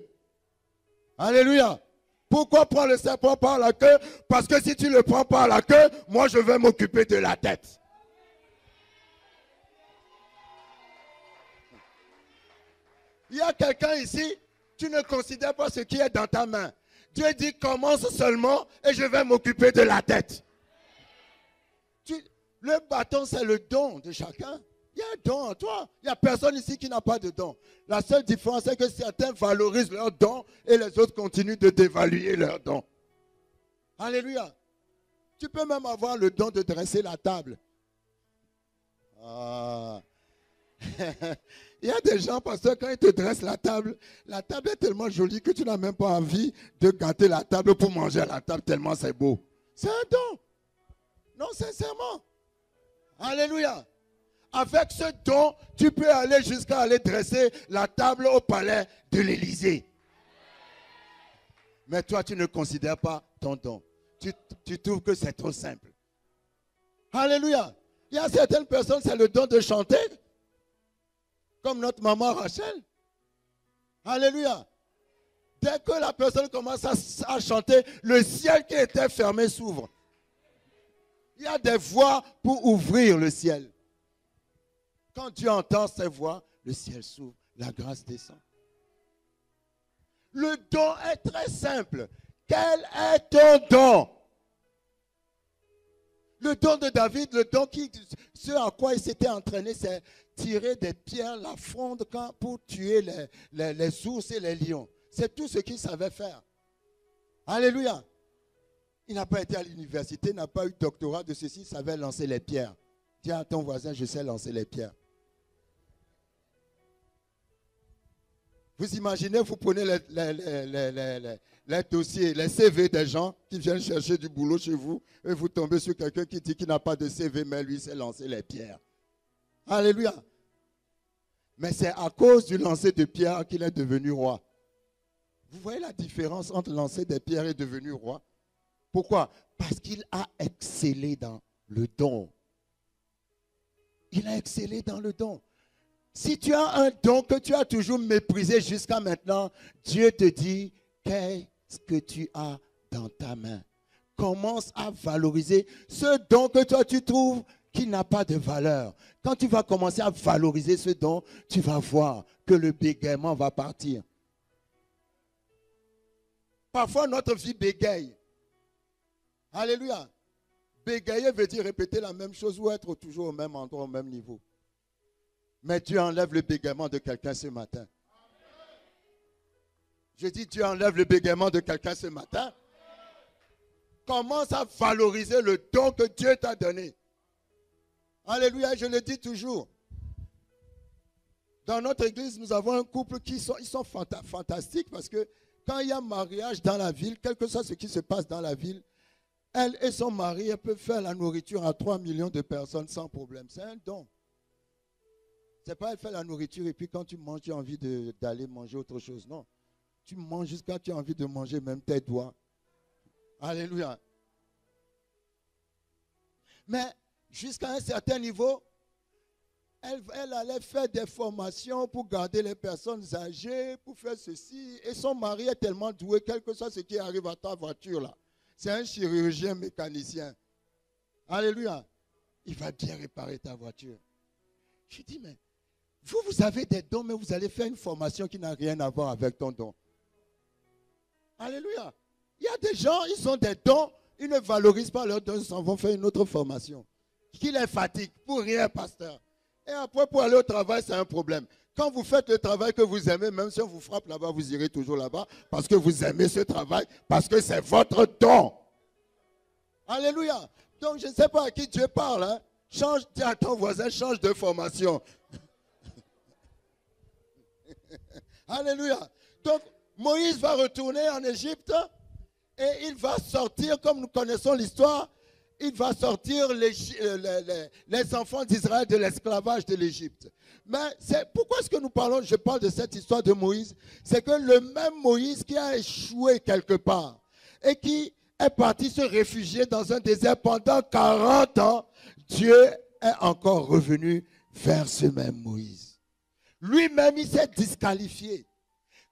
C: Alléluia. Pourquoi prendre le serpent par la queue? Parce que si tu le prends par la queue, moi je vais m'occuper de la tête. Il y a quelqu'un ici, tu ne considères pas ce qui est dans ta main. Dieu dit, commence seulement et je vais m'occuper de la tête. Le bâton, c'est le don de chacun. Il y a un don en toi. Il n'y a personne ici qui n'a pas de don. La seule différence, c'est que certains valorisent leur don et les autres continuent de dévaluer leur don. Alléluia. Tu peux même avoir le don de dresser la table. Ah. Il y a des gens, pasteur, quand ils te dressent la table est tellement jolie que tu n'as même pas envie de gâter la table pour manger à la table tellement c'est beau. C'est un don. Non, sincèrement. Alléluia. Avec ce don, tu peux aller jusqu'à aller dresser la table au palais de l'Élysée. Mais toi, tu ne considères pas ton don. Tu trouves que c'est trop simple. Alléluia. Il y a certaines personnes, c'est le don de chanter. Comme notre maman Rachel. Alléluia. Dès que la personne commence à chanter, le ciel qui était fermé s'ouvre. Il y a des voix pour ouvrir le ciel. Quand Dieu entend ces voix, le ciel s'ouvre, la grâce descend. Le don est très simple. Quel est ton don? Le don de David, le don ce à quoi il s'était entraîné, c'est tirer des pierres, la fronde pour tuer les ours et les lions. C'est tout ce qu'il savait faire. Alléluia. Il n'a pas été à l'université, n'a pas eu de doctorat de ceci, il savait lancer les pierres. Dis à ton voisin, je sais lancer les pierres. Vous imaginez, vous prenez les dossiers, les CV des gens qui viennent chercher du boulot chez vous et vous tombez sur quelqu'un qui dit qu'il n'a pas de CV, mais lui, sait lancer les pierres. Alléluia. Mais c'est à cause du lancer de pierres qu'il est devenu roi. Vous voyez la différence entre lancer des pierres et devenu roi? Pourquoi? Parce qu'il a excellé dans le don. Il a excellé dans le don. Si tu as un don que tu as toujours méprisé jusqu'à maintenant, Dieu te dit, qu'est-ce que tu as dans ta main? Commence à valoriser ce don que toi tu trouves qui n'a pas de valeur. Quand tu vas commencer à valoriser ce don, tu vas voir que le bégaiement va partir. Parfois notre vie bégaye. Alléluia. Bégayer veut dire répéter la même chose ou être toujours au même endroit, au même niveau. Mais Dieu enlève le bégaiement de quelqu'un ce matin. Je dis, Dieu enlève le bégaiement de quelqu'un ce matin. Commence à valoriser le don que Dieu t'a donné. Alléluia, je le dis toujours. Dans notre église, nous avons un couple ils sont fantastiques parce que quand il y a mariage dans la ville, quel que soit ce qui se passe dans la ville, elle et son mari, elles peuvent faire la nourriture à 3 millions de personnes sans problème. C'est un don. Ce n'est pas elle fait la nourriture et puis quand tu manges, tu as envie d'aller manger autre chose. Non. Tu manges jusqu'à tu as envie de manger même tes doigts. Alléluia. Mais jusqu'à un certain niveau, elle allait faire des formations pour garder les personnes âgées, pour faire ceci. Et son mari est tellement doué, quel que soit ce qui arrive à ta voiture là. C'est un chirurgien mécanicien. Alléluia. Il va bien réparer ta voiture. Je dis, mais vous avez des dons, mais vous allez faire une formation qui n'a rien à voir avec ton don. Alléluia. Il y a des gens, ils ont des dons, ils ne valorisent pas leurs dons, ils s'en vont faire une autre formation. Qui les fatigue pour rien, pasteur. Et après, pour aller au travail, c'est un problème. Quand vous faites le travail que vous aimez, même si on vous frappe là-bas, vous irez toujours là-bas parce que vous aimez ce travail, parce que c'est votre don. Alléluia. Donc, je ne sais pas à qui Dieu parle. Hein. Dis à ton voisin, change de formation. Alléluia. Donc, Moïse va retourner en Égypte et il va sortir, comme nous connaissons l'histoire, il va sortir les enfants d'Israël de l'esclavage de l'Égypte. Mais pourquoi est-ce que je parle de cette histoire de Moïse? C'est que le même Moïse qui a échoué quelque part et qui est parti se réfugier dans un désert pendant 40 ans, Dieu est encore revenu vers ce même Moïse. Lui-même, il s'est disqualifié.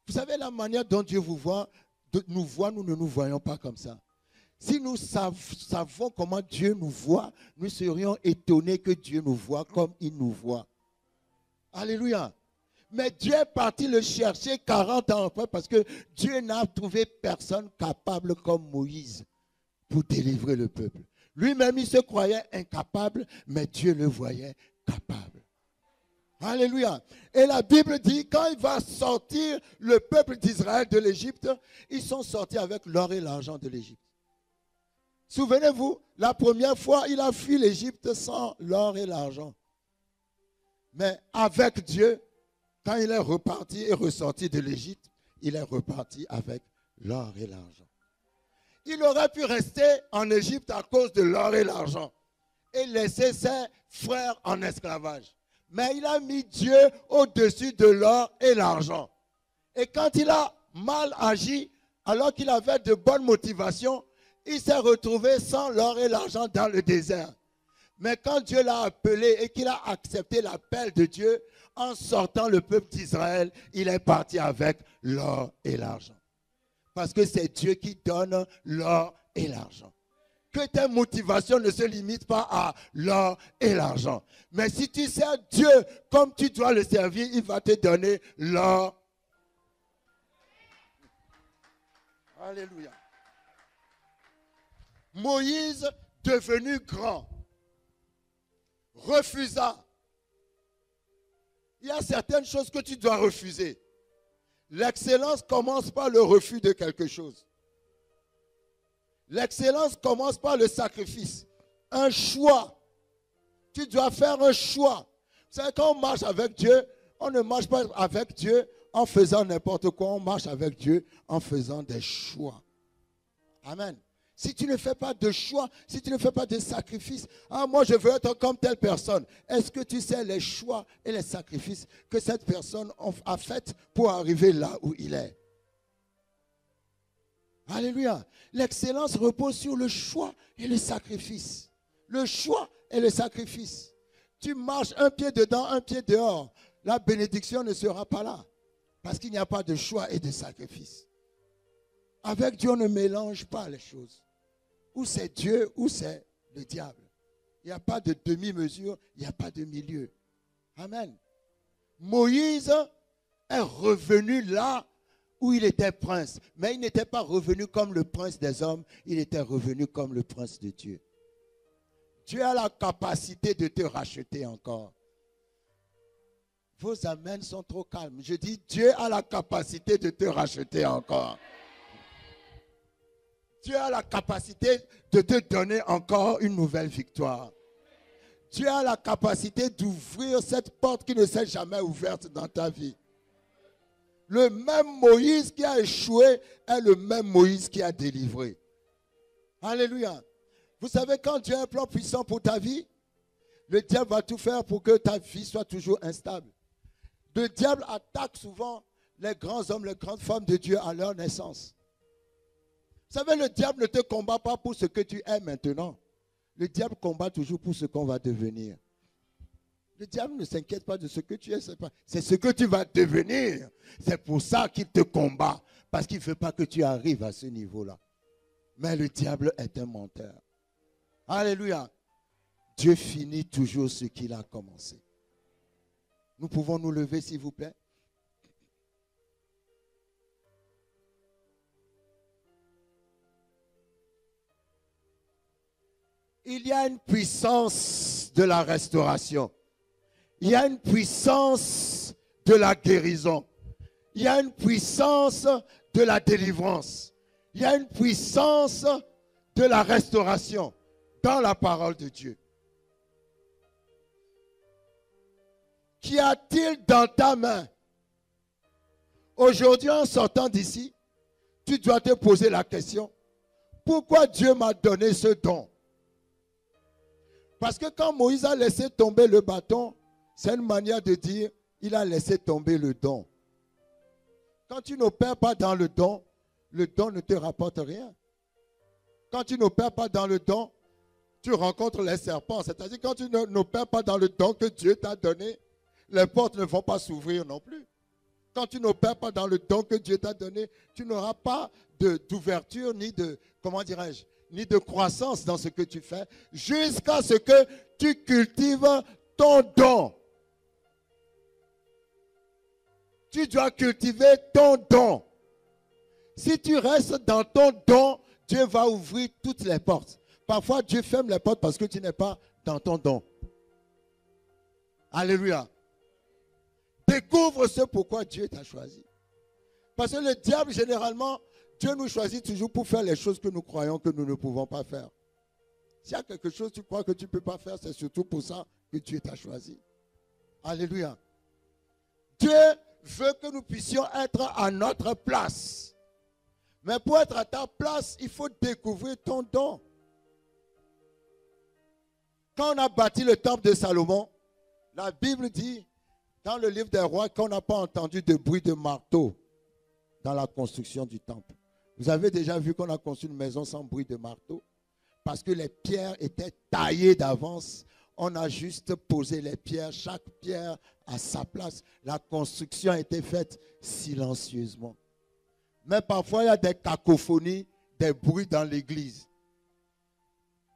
C: Vous savez la manière dont Dieu nous voit, nous ne nous voyons pas comme ça. Si nous savons comment Dieu nous voit, nous serions étonnés que Dieu nous voit comme il nous voit. Alléluia. Mais Dieu est parti le chercher 40 ans après parce que Dieu n'a trouvé personne capable comme Moïse pour délivrer le peuple. Lui-même, il se croyait incapable, mais Dieu le voyait capable. Alléluia. Et la Bible dit, quand il va sortir le peuple d'Israël de l'Égypte, ils sont sortis avec l'or et l'argent de l'Égypte. Souvenez-vous, la première fois, il a fui l'Égypte sans l'or et l'argent. Mais avec Dieu, quand il est reparti et ressorti de l'Égypte, il est reparti avec l'or et l'argent. Il aurait pu rester en Égypte à cause de l'or et l'argent et laisser ses frères en esclavage. Mais il a mis Dieu au-dessus de l'or et l'argent. Et quand il a mal agi, alors qu'il avait de bonnes motivations, il s'est retrouvé sans l'or et l'argent dans le désert. Mais quand Dieu l'a appelé et qu'il a accepté l'appel de Dieu, en sortant le peuple d'Israël, il est parti avec l'or et l'argent. Parce que c'est Dieu qui donne l'or et l'argent. Que tes motivations ne se limitent pas à l'or et l'argent. Mais si tu sers Dieu comme tu dois le servir, il va te donner l'or. Alléluia. Moïse, devenu grand, refusa. Il y a certaines choses que tu dois refuser. L'excellence commence par le refus de quelque chose. L'excellence commence par le sacrifice. Un choix. Tu dois faire un choix. Vous savez, quand on marche avec Dieu, on ne marche pas avec Dieu en faisant n'importe quoi. On marche avec Dieu en faisant des choix. Amen. Si tu ne fais pas de choix, si tu ne fais pas de sacrifice, moi je veux être comme telle personne. Est-ce que tu sais les choix et les sacrifices que cette personne a fait pour arriver là où il est? Alléluia. L'excellence repose sur le choix et le sacrifice. Le choix et le sacrifice. Tu marches un pied dedans, un pied dehors. La bénédiction ne sera pas là. Parce qu'il n'y a pas de choix et de sacrifice. Avec Dieu, on ne mélange pas les choses. Ou c'est Dieu, ou c'est le diable. Il n'y a pas de demi-mesure, il n'y a pas de milieu. Amen. Moïse est revenu là où il était prince. Mais il n'était pas revenu comme le prince des hommes, il était revenu comme le prince de Dieu. Dieu a la capacité de te racheter encore. Vos amens sont trop calmes. Je dis, Dieu a la capacité de te racheter encore. Dieu a la capacité de te donner encore une nouvelle victoire. Dieu a la capacité d'ouvrir cette porte qui ne s'est jamais ouverte dans ta vie. Le même Moïse qui a échoué est le même Moïse qui a délivré. Alléluia. Vous savez, quand Dieu a un plan puissant pour ta vie, le diable va tout faire pour que ta vie soit toujours instable. Le diable attaque souvent les grands hommes, les grandes femmes de Dieu à leur naissance. Vous savez, le diable ne te combat pas pour ce que tu es maintenant. Le diable combat toujours pour ce qu'on va devenir. Le diable ne s'inquiète pas de ce que tu es, c'est ce que tu vas devenir. C'est pour ça qu'il te combat, parce qu'il ne veut pas que tu arrives à ce niveau-là. Mais le diable est un menteur. Alléluia. Dieu finit toujours ce qu'il a commencé. Nous pouvons nous lever, s'il vous plaît. Il y a une puissance de la restauration. Il y a une puissance de la guérison. Il y a une puissance de la délivrance. Il y a une puissance de la restauration dans la parole de Dieu. Qu'y a-t-il dans ta main? Aujourd'hui, en sortant d'ici, tu dois te poser la question, pourquoi Dieu m'a donné ce don? Parce que quand Moïse a laissé tomber le bâton, c'est une manière de dire, il a laissé tomber le don. Quand tu n'opères pas dans le don ne te rapporte rien. Quand tu n'opères pas dans le don, tu rencontres les serpents. C'est-à-dire quand tu n'opères pas dans le don que Dieu t'a donné, les portes ne vont pas s'ouvrir non plus. Quand tu n'opères pas dans le don que Dieu t'a donné, tu n'auras pas d'ouverture ni de, comment dirais-je, ni de croissance dans ce que tu fais, jusqu'à ce que tu cultives ton don. Tu dois cultiver ton don. Si tu restes dans ton don, Dieu va ouvrir toutes les portes. Parfois, Dieu ferme les portes parce que tu n'es pas dans ton don. Alléluia. Découvre ce pourquoi Dieu t'a choisi. Parce que le diable, généralement, Dieu nous choisit toujours pour faire les choses que nous croyons que nous ne pouvons pas faire. S'il y a quelque chose que tu crois que tu ne peux pas faire, c'est surtout pour ça que Dieu t'a choisi. Alléluia. Dieu veut que nous puissions être à notre place. Mais pour être à ta place, il faut découvrir ton don. Quand on a bâti le temple de Salomon, la Bible dit, dans le livre des rois, qu'on n'a pas entendu de bruit de marteau dans la construction du temple. Vous avez déjà vu qu'on a construit une maison sans bruit de marteau? Parce que les pierres étaient taillées d'avance. On a juste posé les pierres, chaque pierre à sa place. La construction a été faite silencieusement. Mais parfois, il y a des cacophonies, des bruits dans l'église.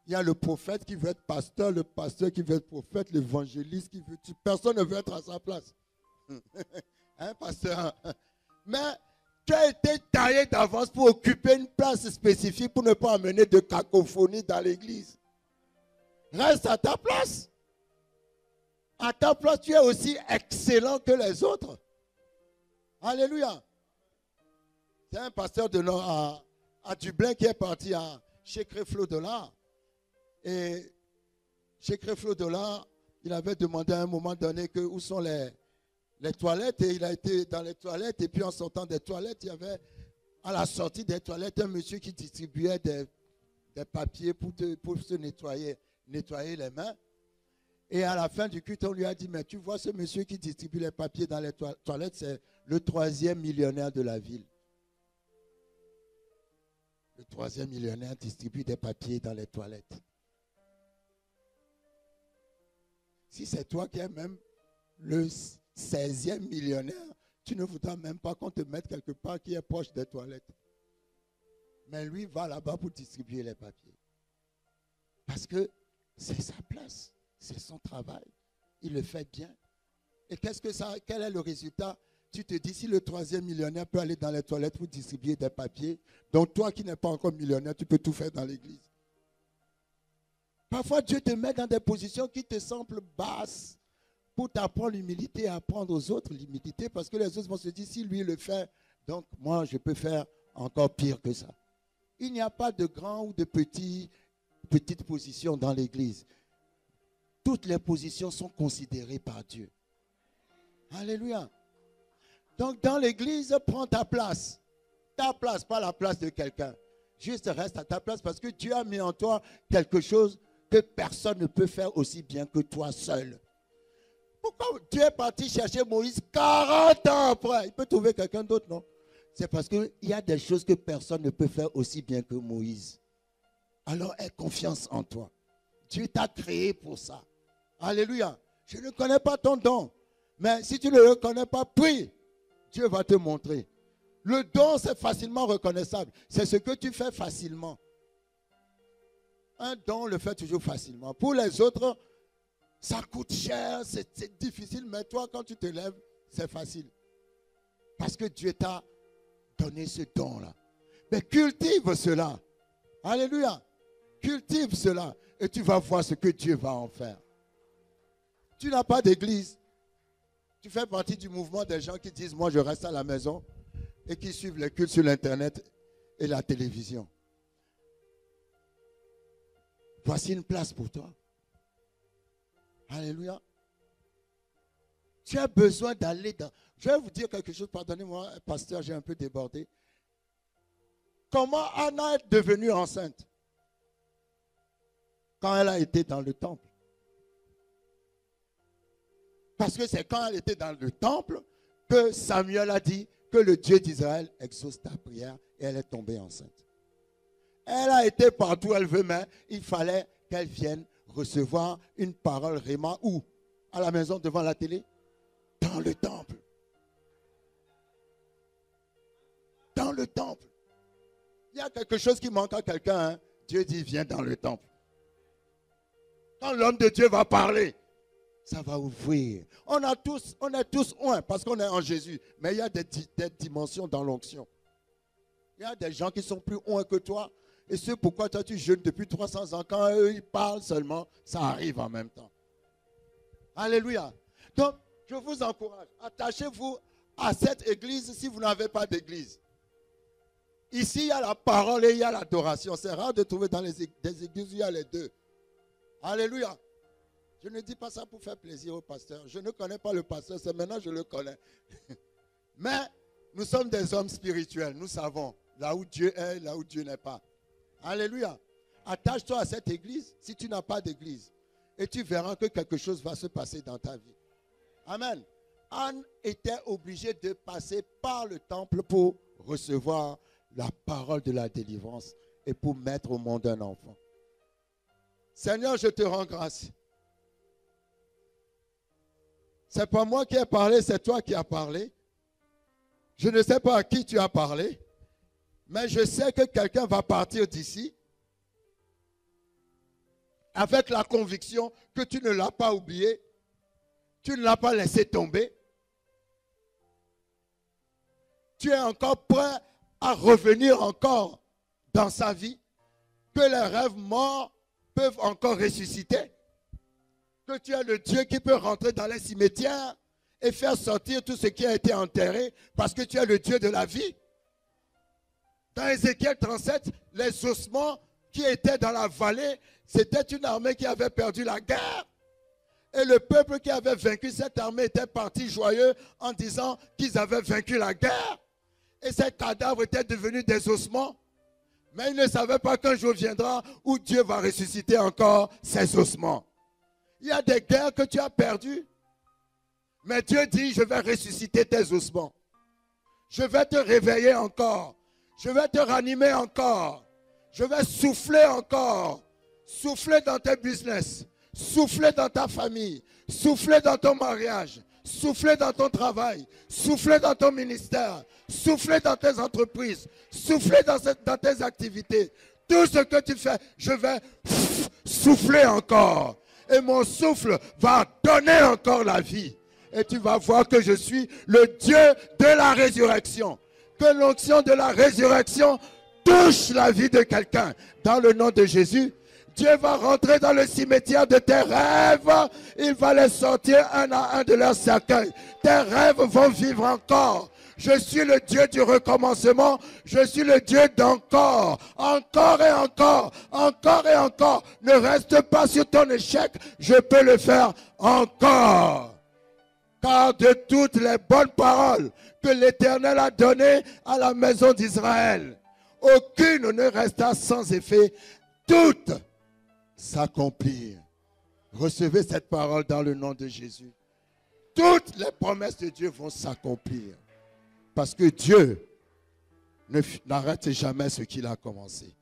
C: Il y a le prophète qui veut être pasteur, le pasteur qui veut être prophète, l'évangéliste qui veut... Personne ne veut être à sa place. Hein, pasteur? Mais tu as été taillé d'avance pour occuper une place spécifique pour ne pas amener de cacophonie dans l'église. Reste à ta place. À ta place, tu es aussi excellent que les autres. Alléluia. C'est un pasteur de Nord à Dublin qui est parti chez Creflo-Dollar. Et chez Creflo-Dollar, il avait demandé à un moment donné où sont les toilettes. Et il a été dans les toilettes. Et puis en sortant des toilettes, il y avait à la sortie des toilettes un monsieur qui distribuait des papiers pour se nettoyer les mains. Et à la fin du culte, on lui a dit, mais tu vois ce monsieur qui distribue les papiers dans les toilettes, c'est le 3e millionnaire de la ville. Le 3e millionnaire distribue des papiers dans les toilettes. Si c'est toi qui es même le 16e millionnaire, tu ne voudras même pas qu'on te mette quelque part qui est proche des toilettes. Mais lui va là-bas pour distribuer les papiers. Parce que c'est sa place, c'est son travail. Il le fait bien. Et quel est le résultat? Tu te dis, si le 3e millionnaire peut aller dans les toilettes pour distribuer des papiers, donc toi qui n'es pas encore millionnaire, tu peux tout faire dans l'église. Parfois, Dieu te met dans des positions qui te semblent basses pour t'apprendre l'humilité et apprendre aux autres l'humilité, parce que les autres vont se dire, si lui le fait, donc moi je peux faire encore pire que ça. Il n'y a pas de grand ou de petite position dans l'église. Toutes les positions sont considérées par Dieu. Alléluia. Donc dans l'église, prends ta place. Ta place, pas la place de quelqu'un. Juste reste à ta place parce que Dieu a mis en toi quelque chose que personne ne peut faire aussi bien que toi seul. Pourquoi Dieu est parti chercher Moïse 40 ans après? Il peut trouver quelqu'un d'autre, non? C'est parce qu'il y a des choses que personne ne peut faire aussi bien que Moïse. Alors aie confiance en toi. Dieu t'a créé pour ça. Alléluia. Je ne connais pas ton don. Mais si tu ne le connais pas, prie. Dieu va te montrer. Le don, c'est facilement reconnaissable. C'est ce que tu fais facilement. Un don, on le fait toujours facilement. Pour les autres, ça coûte cher, c'est difficile. Mais toi, quand tu te lèves, c'est facile. Parce que Dieu t'a donné ce don-là. Mais cultive cela. Alléluia. Cultive cela. Et tu vas voir ce que Dieu va en faire. Tu n'as pas d'église. Tu fais partie du mouvement des gens qui disent, moi je reste à la maison, et qui suivent les cultes sur l'internet et la télévision. Voici une place pour toi. Alléluia. Tu as besoin d'aller dans... Je vais vous dire quelque chose, pardonnez-moi, pasteur, j'ai un peu débordé. Comment Anna est devenue enceinte? Quand elle a été dans le temple. Parce que c'est quand elle était dans le temple que Samuel a dit que le Dieu d'Israël exauce ta prière et elle est tombée enceinte. Elle a été partout où elle veut, mais il fallait qu'elle vienne recevoir une parole réma où? À la maison devant la télé? Dans le temple. Dans le temple. Il y a quelque chose qui manque à quelqu'un. Hein? Dieu dit, viens dans le temple. Quand l'homme de Dieu va parler, ça va ouvrir. On est tous un parce qu'on est en Jésus. Mais il y a des dimensions dans l'onction. Il y a des gens qui sont plus un que toi. Et c'est pourquoi toi tu jeûnes depuis 300 ans. Quand eux ils parlent seulement, ça arrive en même temps. Alléluia. Donc, je vous encourage. Attachez-vous à cette église si vous n'avez pas d'église. Ici, il y a la parole et il y a l'adoration. C'est rare de trouver dans des églises où il y a les deux. Alléluia. Je ne dis pas ça pour faire plaisir au pasteur. Je ne connais pas le pasteur, c'est maintenant que je le connais. Mais nous sommes des hommes spirituels. Nous savons là où Dieu est, là où Dieu n'est pas. Alléluia. Attache-toi à cette église si tu n'as pas d'église. Et tu verras que quelque chose va se passer dans ta vie. Amen. Anne était obligée de passer par le temple pour recevoir la parole de la délivrance et pour mettre au monde un enfant. Seigneur, je te rends grâce. Ce n'est pas moi qui ai parlé, c'est toi qui as parlé. Je ne sais pas à qui tu as parlé, mais je sais que quelqu'un va partir d'ici avec la conviction que tu ne l'as pas oublié, tu ne l'as pas laissé tomber. Tu es encore prêt à revenir encore dans sa vie, que les rêves morts peuvent encore ressusciter. Que tu es le Dieu qui peut rentrer dans les cimetières et faire sortir tout ce qui a été enterré parce que tu es le Dieu de la vie. Dans Ézéchiel 37, les ossements qui étaient dans la vallée, c'était une armée qui avait perdu la guerre. Et le peuple qui avait vaincu cette armée était parti joyeux en disant qu'ils avaient vaincu la guerre. Et ces cadavres étaient devenus des ossements. Mais ils ne savaient pas qu'un jour viendra où Dieu va ressusciter encore ces ossements. Il y a des guerres que tu as perdues. Mais Dieu dit, je vais ressusciter tes ossements. Je vais te réveiller encore. Je vais te ranimer encore. Je vais souffler encore. Souffler dans tes business. Souffler dans ta famille. Souffler dans ton mariage. Souffler dans ton travail. Souffler dans ton ministère. Souffler dans tes entreprises. Souffler dans tes activités. Tout ce que tu fais, je vais souffler encore. Et mon souffle va donner encore la vie. Et tu vas voir que je suis le Dieu de la résurrection. Que l'onction de la résurrection touche la vie de quelqu'un. Dans le nom de Jésus, Dieu va rentrer dans le cimetière de tes rêves. Il va les sortir un à un de leurs cercueils. Tes rêves vont vivre encore. Je suis le Dieu du recommencement. Je suis le Dieu d'encore. Encore et encore. Encore et encore. Ne reste pas sur ton échec. Je peux le faire encore. Car de toutes les bonnes paroles que l'Éternel a données à la maison d'Israël, aucune ne resta sans effet. Toutes s'accomplirent. Recevez cette parole dans le nom de Jésus. Toutes les promesses de Dieu vont s'accomplir. Parce que Dieu n'arrête jamais ce qu'il a commencé.